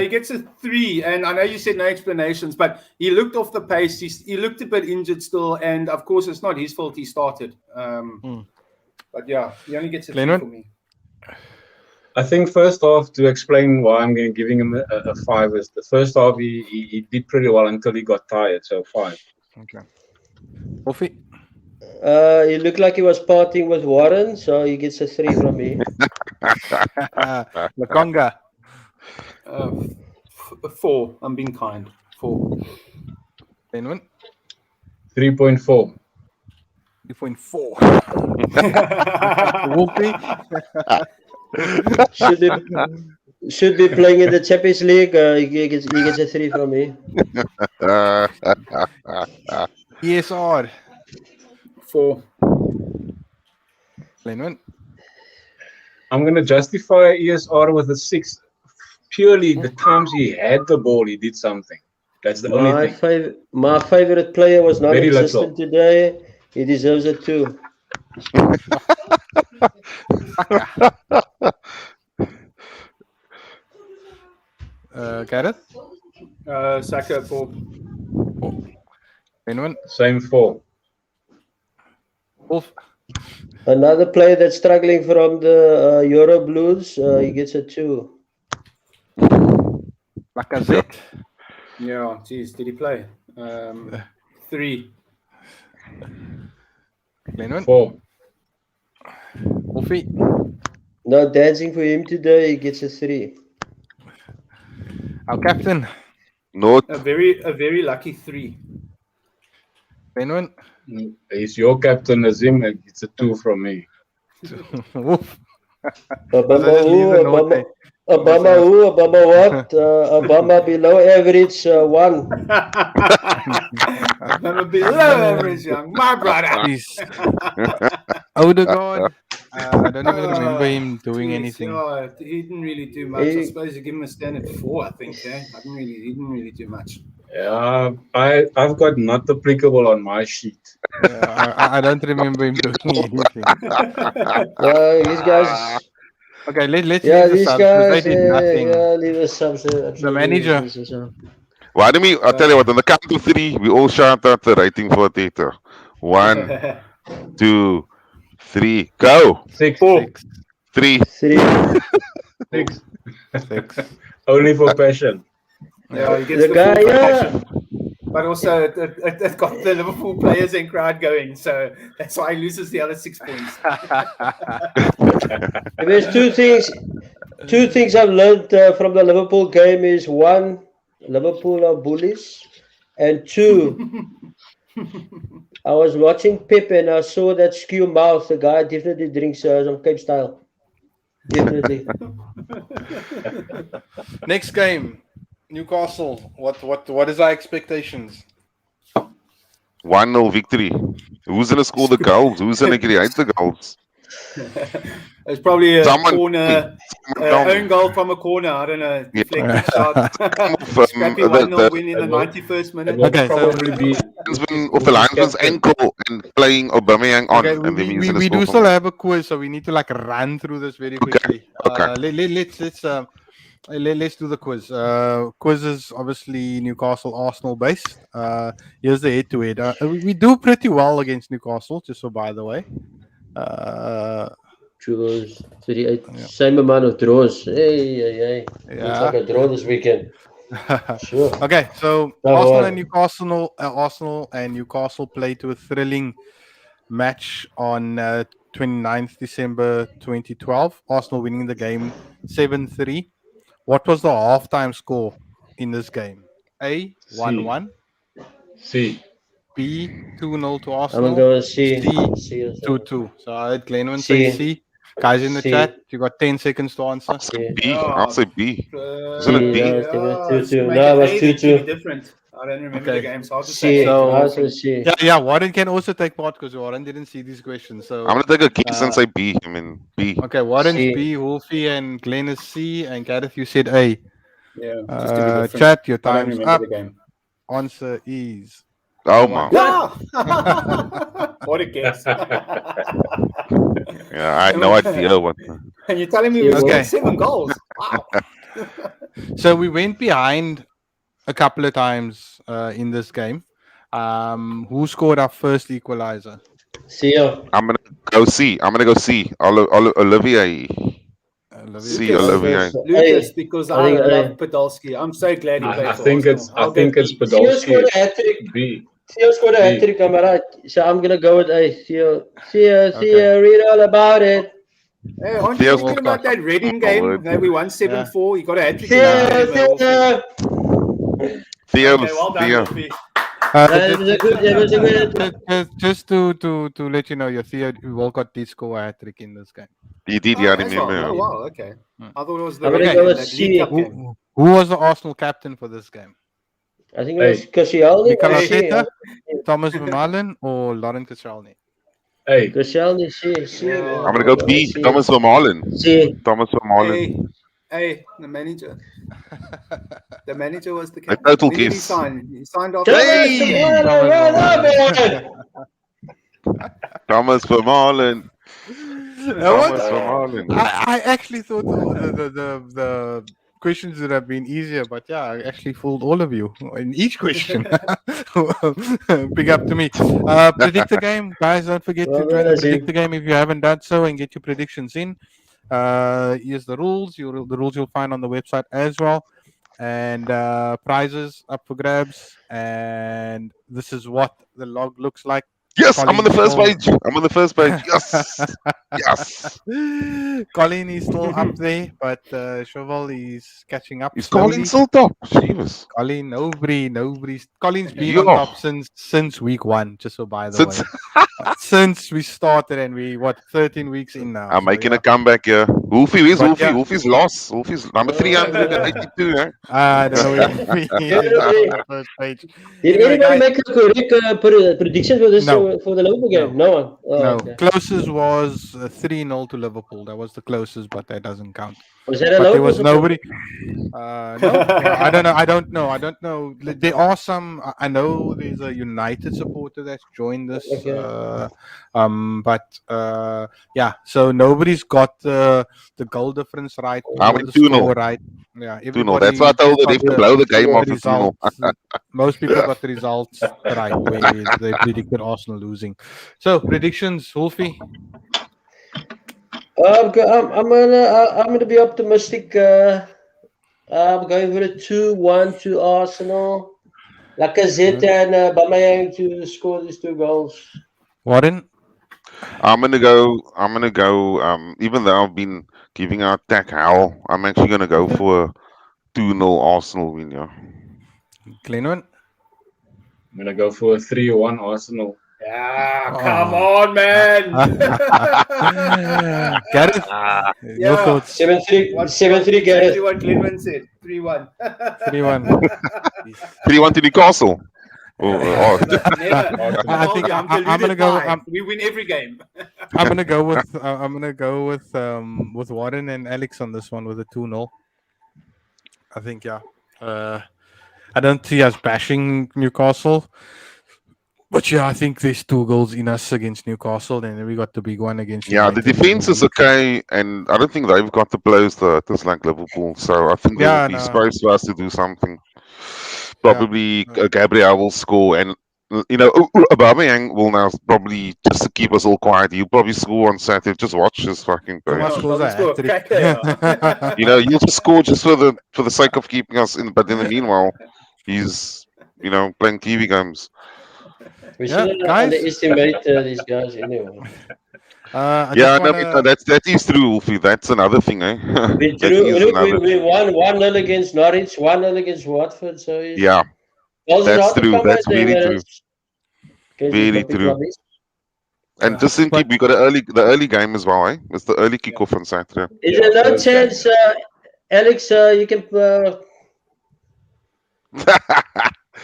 He gets a 3, and I know you said no explanations, but he looked off the pace. He looked a bit injured still, and of course, it's not his fault he started. But yeah, he only gets a 3 Glenwin? for me. I think first off, to explain why I'm giving him a 5 is the first half he did pretty well until he got tired. So 5. Okay. Wolfie. He looked like he was partying with Warren, so he gets a 3 from me. Lakonga. 4. I'm being kind. 4. Glenwin. 3.4. 3.4. Wolfie. Should be playing in the Champions League. He gets a 3 from me. ESR. 4. Glenwin. I'm gonna justify ESR with a 6. Purely the times he had the ball, he did something. That's the only thing. My favorite player was not Very existent today. He deserves a 2. Gareth. Saka 4. Glenwin. Same 4. Wolf. Another player that's struggling from the Euro Blues. He gets a 2. Lacazette. Yeah, geez, did he play? 3. Glenwin. 4. Wolfie. No dancing for him today. He gets a 3. Our captain. Not. A very lucky 3. Glenwin? He's your captain, Naseem. It's a 2 from me. Oof. Obama just leave who? the note Obama, there. Obama Yes, who? Obama what? Obama below average 1. I'm below average, young. My brother. Jeez. Odegaard. I don't even remember him doing Jeez, anything. yeah, he didn't really do much. I He, suppose you give him a standard 4, I think. Eh? He didn't really do much. Yeah, I've got not applicable on my sheet. I don't remember him doing anything. these guys, Okay, let's yeah, leave the these subs because they guys, did nothing. yeah, leave us some. The manager. Why don't we? I'll tell you what. On the count of 3, we all shout out the rating for Teta. 1, 2, 3, go. 6. 6. 3. 3. 6. 6. Only for passion. Yeah, he gets The the guy, full yeah. passion. But also, it got the Liverpool players and crowd going, so that's why he loses the other 6 points. There's two things I've learned from the Liverpool game is 1, Liverpool are bullies, and 2, I was watching Pep and I saw that skew mouth. The guy definitely drinks some Cape style. Definitely. Next game, Newcastle. What is our expectations? 1-0 victory. Who's gonna score the goals? Who's gonna create the goals? It's probably a Someone corner, tell me. own goal from a corner. I don't know, Yeah. deflected shot, From, scrappy the- 1-0 the- win in the it will- 91st minute. It will Okay, so- probably be linesman off the linesman's ankle and playing Aubameyang on, Okay, and then he's gonna we score do from still there. have a quiz, so we need to like run through this very quickly. okay. Let's do the quiz. Quiz is obviously Newcastle Arsenal based. Here's the head to head. We do pretty well against Newcastle, just so by the way. Draws, 38, Yeah. same amount of draws. Hey. Looks like a draw this weekend. Sure. Okay, so Number Arsenal one. and Newcastle played to a thrilling match on 29th December 2012. Arsenal winning the game 7-3. What was the halftime score in this game? A, 1-1. C. B, 2-0 to I'm Arsenal. gonna go with C. C, C or 2-2. So I heard Glenwin say C. C. Guys in the C. chat, you got 10 seconds to answer. I'll say Yeah. B. I'll say B. Isn't C, it B? no, it's different. 2-2. Make No, it it was A, then 2-2. be different. I don't remember Okay. the game, so I'll just C. say So- I also C. Yeah, Warren can also take part because Warren didn't see these questions. So I'm gonna take a guess and say B. I mean B. okay, Warren's C. B, Wolfie and Glenn is C, and Gareth, you said A. Yeah, just to be different. Chat, your I don't time's remember up. the game. Answer is Oh my. Yeah! What a guess. Yeah, I had no idea what. And you're telling me we Okay. scored 7 goals? Wow. so we went behind a couple of times in this game. Who scored our first equalizer? C. I'm gonna go C. Olivier. C. Lucas. Olivier. Lucas, because I I think love A. Podolski. I'm so glad he played I for think Arsenal. I think it's Theo Podolski. scored a hat trick. B. Theo scored a B. hat trick, am I right? So I'm gonna go with A. Theo, Okay. read all about it. Hey, aren't Theo you talking about that Reading game? word. No, we won 7-4. He got a hat trick. Theo. Theo. Okay, well done, Theo. Wolfie. It was a good. Just to let you know, your Theo Walcott did score a hat trick in this game. He did. Oh, Yeah, I that's well. remember. Oh, wow, okay. I thought it was the I'm gonna Reading go game, with that C. League Cup game. Who was the Arsenal captain for this game? I think it was Koscielny. Mikel or C. Arteta, Thomas Vermaelen, or Lauren Koscielny? Hey, Koscielny, C. Yeah. I'm gonna go B. C. Thomas Vermaelen. C. Thomas Vermaelen. Hey, the manager. The manager was the A captain. total When did he guess. sign? He signed off. Hey! Thomas Vermaelen. What? Thomas Vermaelen. I actually thought the questions would have been easier, but yeah, I actually fooled all of you in each question. Big up to me. Predict the game, guys. Don't forget to Well join done, the Naseem. predict the game if you haven't done so, and get your predictions in. Here's the rules. The rules you'll find on the website as well, and prizes up for grabs. And this is what the log looks like Yes, I'm on the first Colin page. I'm on the first page. Yes. Yes. Colin is still up there, but Cheval is catching up Is slowly. Colin still top? Jeebus. Colin, nobody's. Colin's been on Yeah. top since week 1. Just so by the Since way, since we started, and we 13 weeks in now. I'm So, making yeah. a comeback here. Wolfie, where's But Wolfie? yeah. Wolfie's lost. Wolfie's number 382. Eh? I don't know where he is on the first page. Did Anyway, anybody guys, make a correct prediction for this No. for the Liverpool game? No one. Oh, no. okay. Closest was 3-0 to Liverpool. That was the closest, but that doesn't count. Was that a But there Liverpool was supporter? nobody. No, I don't know. There are some. I know there's a United supporter that's joined this. Okay. Yeah. So nobody's got the goal difference right I'm or in the 2-0. score right. Yeah, 2-0. everybody. That's why I told the ref to blow the game off the 2-0. results. Most people got the results right where they predicted Arsenal losing. So predictions, Wolfie. I'm gonna be optimistic. I'm going for a 2-1 to Arsenal. Lacazette and Aubameyang to score these 2 goals. Warren. I'm gonna go. Even though I've been giving out Dak Howell, I'm actually gonna go for a 2-0 Arsenal win. Yeah. Glenwin. I'm gonna go for a 3-1 Arsenal. Yeah, come on, man. Gareth, your Yeah. thoughts? 7-3 Gareth. Exactly what Glenwin said. 3-1. 3-1. 3-1 to Newcastle. Never. I think I'm gonna go. We win every game. I'm gonna go with Warren and Alex on this one with a 2-0. I think I don't see us bashing Newcastle, but yeah, I think there's 2 goals in us against Newcastle, and then we got the big one against. Yeah, the United. defense is okay, and I don't think they've got the players just like Liverpool. So I think there will be space for us to do something. Probably Gabriel will score, and Aubameyang will now probably, just to keep us all quiet, he'll probably score on Saturday. Just watch this fucking play. He'll just score just for the sake of keeping us in. But in the meanwhile, he's playing TV games. We shouldn't underestimate these guys anyway. That is true, Wolfie. That's another thing, eh? We won 1-0 against Norwich, 1-0 against Watford. So yeah, that's true. That's very true. Very true. And just in keep, we got the early game as well, eh? It's the early kickoff on Saturday. Is there no chance, Alex? You can.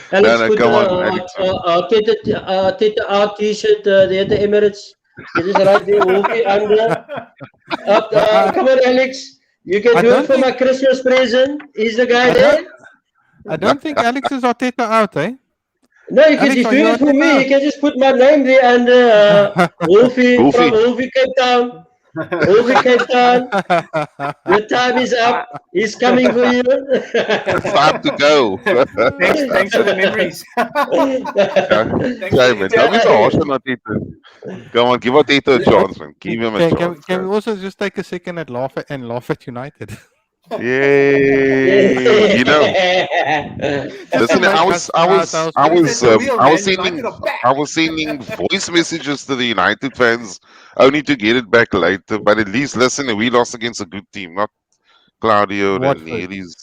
Alex, no, put come on, Alex. Teta out T-shirt there at the Emirates. It is right there, Wolfie under. Come on, Alex. You can do it for my Christmas present. Is the guy there? I don't think Alex is Arteta out, eh? No, if he's doing it for me, he can just put my name there under Wolfie from Wolfie Cape Town. Wolfie Cape Town. Your time is up. He's coming for you. Time to go. Thanks for the memories. Come on, give Arteta a chance, man. Give him a chance. Can we also just take a second and laugh at United? Yay! Listen, I was sending voice messages to the United fans only to get it back later. But at least, listen, we lost against a good team, not Claudio Ranieri's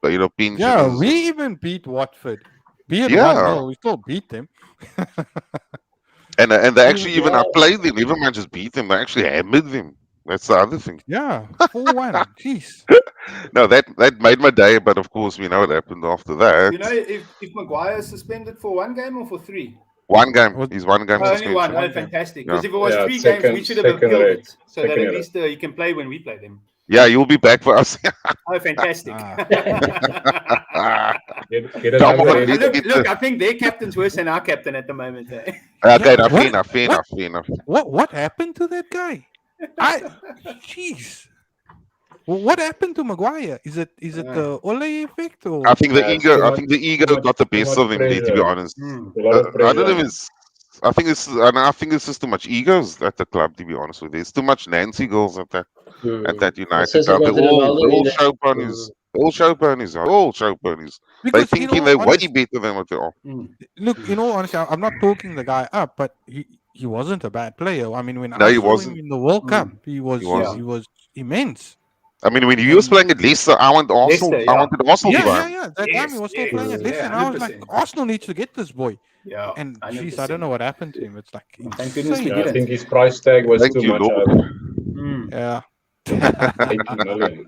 pensions. Yeah, we even beat Watford. Be it 1-0, we still beat them. and they actually even outplayed them. Never mind just beat them. They actually hammered them. That's the other thing. Yeah, 4-1. Jeez. No, that made my day, but of course we know what happened after that. If Maguire is suspended for 1 game or for 3? 1 game. He's 1 game. Only 1. Oh, fantastic. Because if it was 3 games, we should have appealed it. So that at least you can play when we play them. Yeah, you'll be back for us. Oh, fantastic. Look, I think their captain's worse than our captain at the moment. Eh? Okay, fair enough. What happened to that guy? Jeez. What happened to Maguire? Is it the Ole effect or? I think the ego got the best of him. To be honest, I don't know if it's. I think it's just too much egos at the club. To be honest with you, there's too much Nancy girls at that United club. They all show on his All show ponies are. All show ponies. They Because thinking they're way better than what they are. look, honestly, I'm not talking the guy up, but he wasn't a bad player. I mean, when No, I he saw him wasn't. in the World Cup, he He was wasn't. immense. I mean, when he was And playing at Leicester, I wanted Arsenal. Leicester, I yeah. wanted Arsenal to buy him. yeah. That time he was still playing at Leicester, and I was like, 100%. Arsenal needs to get this boy. Yeah, And 100%. geez, I don't know what happened to him. It's like Thank goodness we insane. Yeah, I didn't. think his price tag was Thank too you, much. Lord. Yeah. 80 million.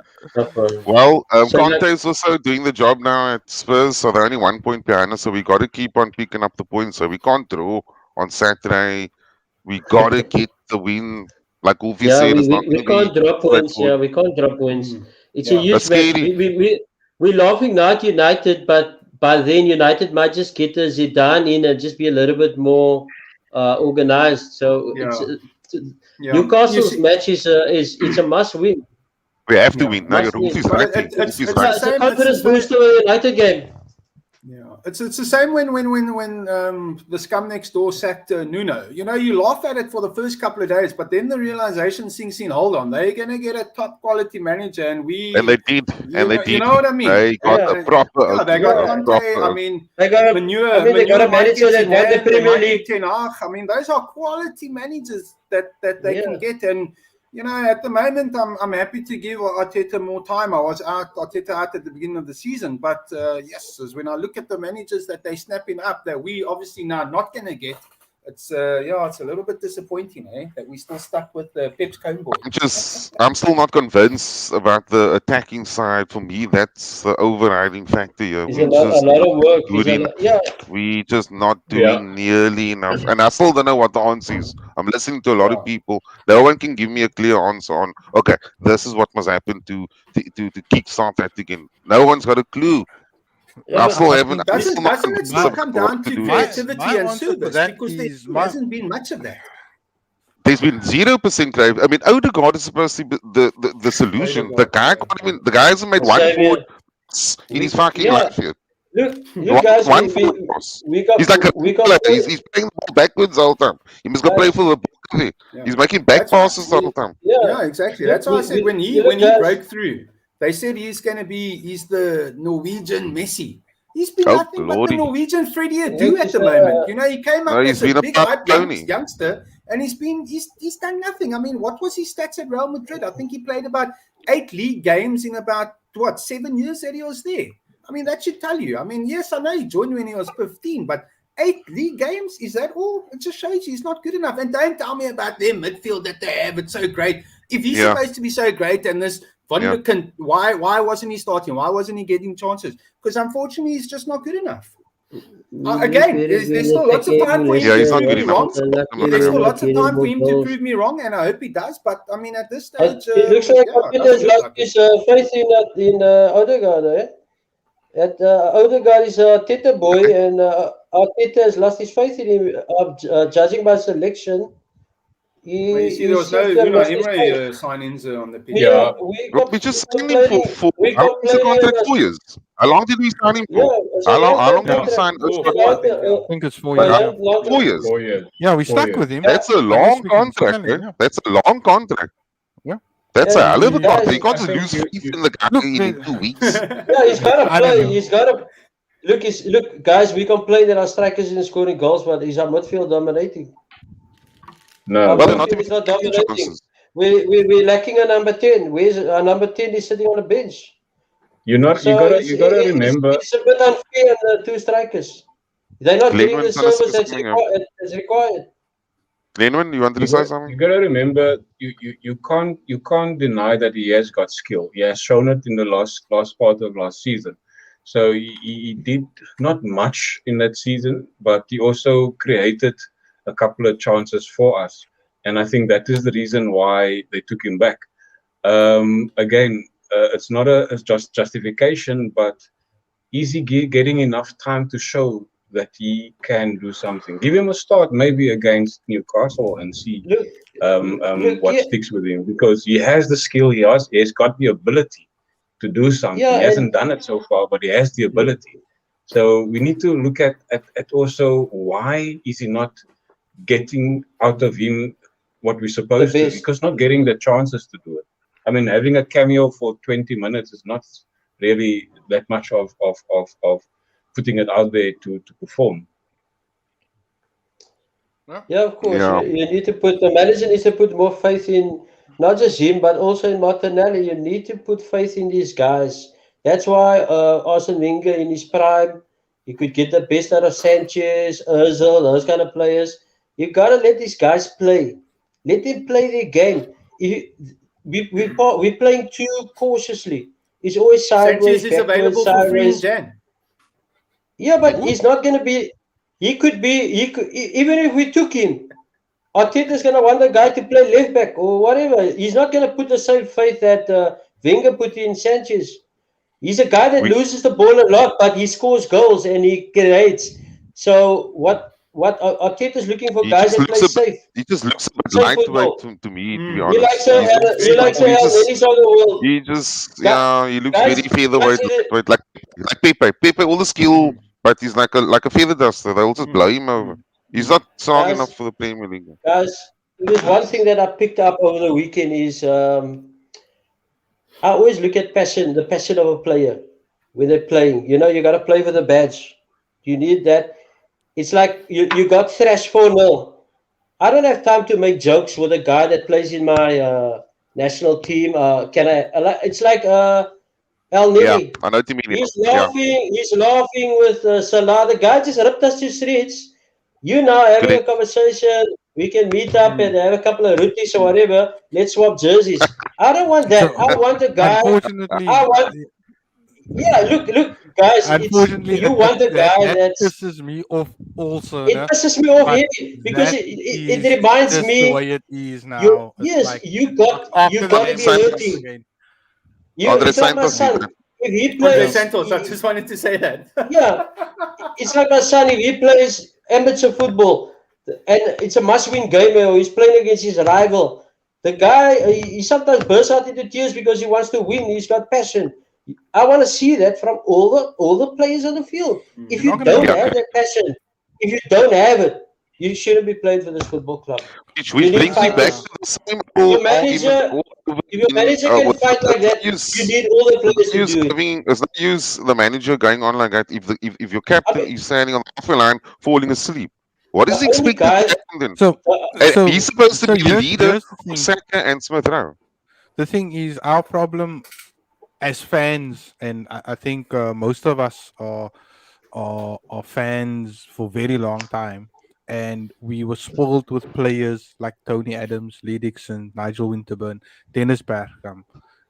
Well, So Conte is also doing the job now at Spurs, so they're only 1 point behind us. So we got to keep on picking up the points. So we can't draw on Saturday. We got to get the win. Like Wolfie Yeah, said, we, it's not we, going we to be can't drop points. straightforward. Yeah, we can't drop points. It's a Yeah. huge That's match. scary. We're laughing now at United, but by then United might just get a Zidane in and just be a little bit more organized. So Yeah. Yeah. Newcastle's match is a must win. We have to Yeah, win. No, must Wolf win. is But right. it's- Wolf it's- is it's right. Yeah, it's a same- confidence it's the booster in the United game. Yeah, it's the same when the scum next door sacked Nuno. You know, you laugh at it for the first couple of days, but then the realization sinks in. Hold on, they're gonna get a top quality manager, and And they did. And they did. You know what I mean? They got Yeah. a proper. Yeah, they got Yeah. Conte. proper I mean, They got Manure. they got a manager that won the Premier League. Ten Hag. I mean, those are quality managers that they Yeah. can get. And you know, at the moment, I'm happy to give Arteta more time. I was Arteta out at the beginning of the season, but yes, as when I look at the managers that they're snapping up, that we obviously now not going to get. It's it's a little bit disappointing, that we're still stuck with the Pep's cone boy. I'm still not convinced about the attacking side. For me, that's the overriding factor here. It's We a lot of work. It's a lot, yeah. We just not doing nearly enough. And I still don't know what the answer is. I'm listening to a lot of people. No one can give me a clear answer on, okay, this is what must happen to kickstart that again. No one's got a clue. Yeah, I still haven't. I'm Doesn't still not it convinced still about come what down to do. creativity My and answer for service? that Because is there hasn't been much of that. There's been 0% creative. I mean, Odegaard is supposed to be the solution. The guy can't even. The guy hasn't made one Xavier. forward in his fucking Yeah. life yet. Look, guys, One we forward pass. got He's like a we got player. He's playing the ball backwards all the time. He must go play for the ball. Yeah. He's making back That's why passes all the time. Yeah, exactly. That's why I said when he broke through, they said he's the Norwegian Messi. He's been Oh, nothing but Lordy. the Norwegian Freddie Adu Yeah, at the he's, moment. You know, he came up No, as he's a been a big pup hype pony. youngster, and he's done nothing. I mean, what was his stats at Real Madrid? I think he played about 8 league games in about 7 years that he was there. I mean, that should tell you. I mean, yes, I know he joined when he was 15, but 8 league games, is that all? It just shows you he's not good enough. And don't tell me about their midfield that they have. It's so great. If he's supposed to be so great, and this Van der Kant, why wasn't he starting? Why wasn't he getting chances? Because unfortunately, he's just not good enough. Again, there's still lots of time for him Yeah, he's to not prove good me wrong. enough. There's still lots of time for him to prove me wrong, and I hope he does. But I mean, at this stage, It looks like Peter's lost his faith in Odegaard, eh? Odegaard is a Arteta boy, and Arteta has lost his faith in him. Judging by selection, you see, there was no Emre signings on the pitch. Yeah, we just signed him for how long is the contract? 4 years. How long did we sign him for? How long did we sign? I think it's 4 years. 4 years. 4 years. Yeah, we stuck with him. That's a long contract. That's a long contract. Yeah. That's a hell of a Yeah, contract. You can't just I lose think faith in the guy in 2 weeks. Yeah, he's got to I don't play. know. He's got to look. Guys, we complain that our strikers isn't scoring goals, but is our midfield dominating? No, But they're not It's even not taking dominating. chances. We're lacking a number 10. Where's our number 10 is sitting on the bench? you gotta remember. It's a bit unfair on the two strikers. They're not giving the Glenwin's gonna say service that's something, required. Glenwin, you wanted to say something? You gotta remember, you can't deny that he has got skill. He has shown it in the last part of last season. So he did not much in that season, but he also created a couple of chances for us, and I think that is the reason why they took him back. Again, it's not a justification, but is he getting enough time to show that he can do something? Give him a start, maybe against Newcastle, and see what sticks with him, because he has the skill. He has got the ability to do something. Yeah, he hasn't done it so far, but he has the ability. So we need to look at also why is he not getting out of him what we're supposed to, because not getting the chances to do it. I mean, having a cameo for 20 minutes is not really that much of putting it out there to perform. Yeah, of course. Yeah. You need to put the manager needs to put more faith in not just him, but also in Martinelli. You need to put faith in these guys. That's why Arsene Wenger in his prime, he could get the best out of Sanchez, Özil, those kind of players. You gotta let these guys play. Let them play their game. If we're playing too cautiously. It's always sideways, Sanchez is backwards, available for free in sideways. Jan. Yeah, but he's not going to be. He could be. He could even if we took him. Arteta's going to want the guy to play left back or whatever. He's not going to put the same faith that Wenger put in Sanchez. He's a guy that We, loses the ball a lot, but he scores goals and he creates. So what Arteta's looking for he guys just that looks play a bit. safe, He just looks a bit safe lightweight football. to me, to be Mm. He honest. likes a He's looks he likes a he El just Nenis of the world. he just Guys, yeah, he looks very guys, featherweight, lightweight, like Pepe. Pepe, all the skill, but he's like a feather duster. They'll just blow him over. He's not strong enough guys, for the Premier League. guys. There's one thing that I picked up over the weekend is I always look at passion, the passion of a player when they're playing. You know, you got to play for the badge. You need that. It's like you got thrashed 4-0. I don't have time to make jokes with a guy that plays in my national team. Can I? It's like El Yeah, Nini. I know what you mean. He's Yeah, laughing. He's laughing with Salah. The guy just ripped us to shreds. You now having a correct. conversation. We can meet up and have a couple of rotis or whatever. Let's swap jerseys. I don't want that. So I want a guy. I unfortunately, want. Yeah, look, guys. unfortunately, You want a guy that that's. pisses me off also, It no? pisses me off But heavy because that it is reminds just the me. way it is You now. It's yes, like you after the got to Andre be game, it's Santos, game hurting. again. Andre It's like my Santos did son. that. If he Andre plays, Santos, I just wanted to say that. yeah, it's like my son. If he plays amateur football, and it's a must-win game, or he's playing against his rival, the guy he sometimes bursts out into tears because he wants to win. He's got passion. I want to see that from all the players on the field. If You're you not gonna don't Yeah, get have that. that passion, if you don't have it, you shouldn't be playing for this football club. which You need brings me back Uh, fighters. to the same Your old argument manager, all over if your again. manager can With fight like it's that, no you use. need all the It's players not to use do it. having. It's not use the manager going on like that. If your I captain mean, is standing on the halfway line falling asleep, what the is only expected to guy, happen then? so He's so supposed to so be leader here's the of thing. Saka and Smith Rowe. The thing is, our problem as fans, and I think most of us are fans for a very long time, and we were spoiled with players like Tony Adams, Lee Dixon, Nigel Winterburn, Dennis Bergkamp.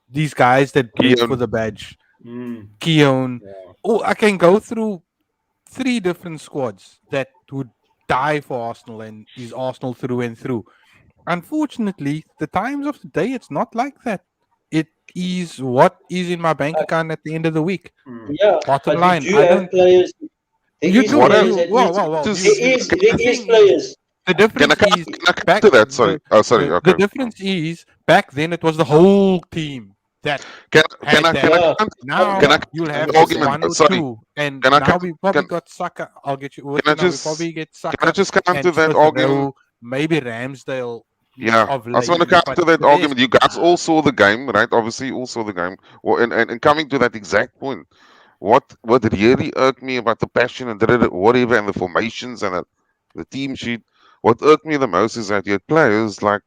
These guys that live for Keown. the badge. Mm. Keown. Yeah. Oh, I can go through 3 different squads that would die for Arsenal and is Arsenal through and through. Unfortunately, the times of the day, it's not like that. It is what is in my bank uh, account at the end of the week. Mm. yeah, Bottom but you line, do I have don't. players. There You is do. What a players You that well, is well, well. just there The is thing is, players. the can I difference come, is can I come back to that? Sorry. Oh, sorry. the Okay. difference is back then it was the whole team that Can had can that. I Yeah, come? Now Can I come you'll to have the just argument? one or Sorry. two, and Can I now come? we probably Can got Saka. I'll get you with can I you now. We just probably get can I Saka just come and to that Smith argument? Rowe, maybe Ramsdale Yeah, of I just want to lately, come but to that the rest, argument. You guys nah. all saw the game, right? Obviously, you all saw the game. Well, and coming to that exact point, what really irked me about the passion and whatever and the formations and the team sheet, what irked me the most is that you had players like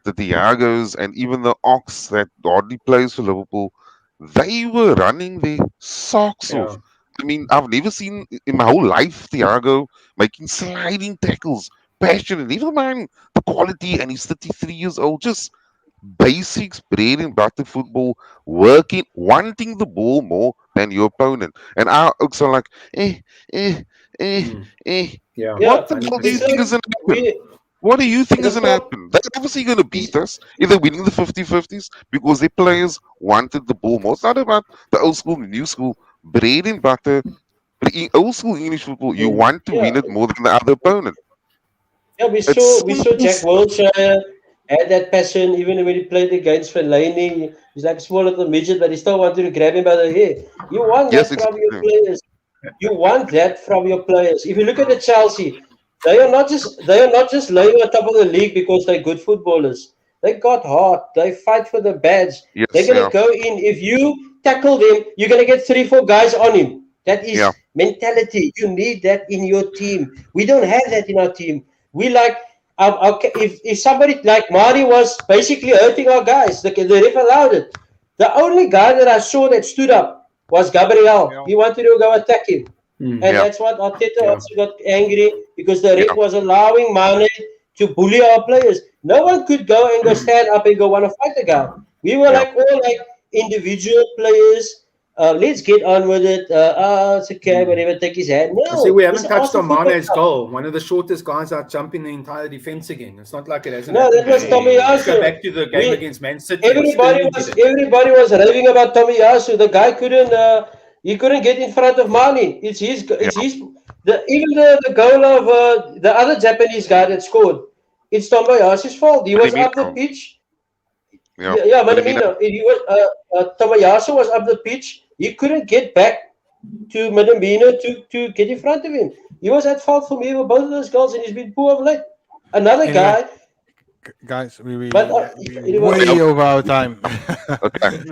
the Diagos and even the Ox that hardly plays for Liverpool. They were running their socks Yeah. off. I mean, I've never seen in my whole life Thiago making sliding tackles, passionate. Never mind the quality, and he's 33 years old. Just basics, bread and butter football, working, wanting the ball more than your opponent. And I also like, eh, eh, eh, Mm. eh. Yeah. yeah. What the hell do you It's 100%. think like is going to happen? we What do you think the is going to prop happen? They're obviously going to beat is us, either winning the 50-50s because their players wanted the ball more. It's not about the old school, the new school, bread and butter. Old school English football, you want to yeah. win it more than the other opponent. Yeah, It's we saw simple Jack stuff. Wilshere had that passion even when he played against Fellaini. He's like a small little midget, but he still wanted to grab him by the hair. You want Yes, that from your exactly. players. You want that from your players. If you look at the Chelsea, they are not just laying on top of the league because they're good footballers. They got heart. They fight for the badge. They're Yes, gonna yeah. go in. tackle them, you're going to get 3-4 guys on him. That is Yeah. mentality. You need that in your team. We don't have that in our team. We like, if somebody like Mari was basically hurting our guys, the ref allowed it. The only guy that I saw that stood up was Gabriel. He wanted to go attack him. And that's what Arteta also got angry because the ref was allowing Mane to bully our players. No one could go stand up and go want to fight the guy. We were like all like individual players. Let's get on with it. It's okay, whatever, take his hand. No, See, we haven't this touched on Arsenal Mane's football- goal. One of the shortest guys out jumping the entire defense again. It's not like it hasn't. No, that was happened. Tomiyasu. Let's go back to the game against Man City. Everybody was raving about Tomiyasu. The guy couldn't get in front of Mane. It's his. Even the goal of the other Japanese guy that scored. It's Tomayasu's fault. He was up the pitch. Yeah, Minamino. Tomiyasu was up the pitch. He couldn't get back to Minamino to get in front of him. He was at fault for me with both of those goals, and he's been poor of late. Another guy. Guys, we anyway, way over our time. Okay.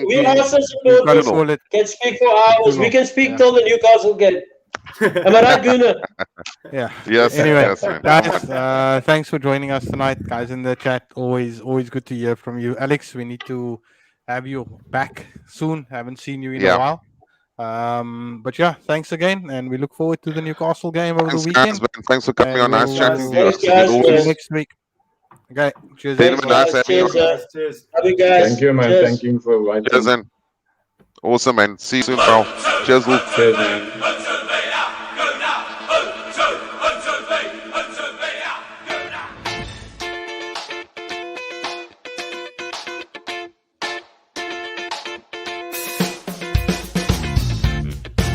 We also supporters can speak for hours. We can speak till the Newcastle game. Am I right, Gunnar? Yeah. Yes. Anyway, Yes, man. guys, thanks for joining us tonight, guys, in the chat. Always good to hear from you, Alex. We need to have you back soon. Haven't seen you in a while. But yeah, thanks again, and we look forward to the Newcastle game over the weekend. Guys, thanks for coming on. Nice chatting to you. Thanks, guys. As See you always. next week. Okay, cheers. Gentlemen, nice having you. Cheers. Love you guys. Thank you, man. Cheers. Thank you for inviting. Cheers, man. Awesome, man. See you soon, pal. Cheers, Luke. Cheers, man.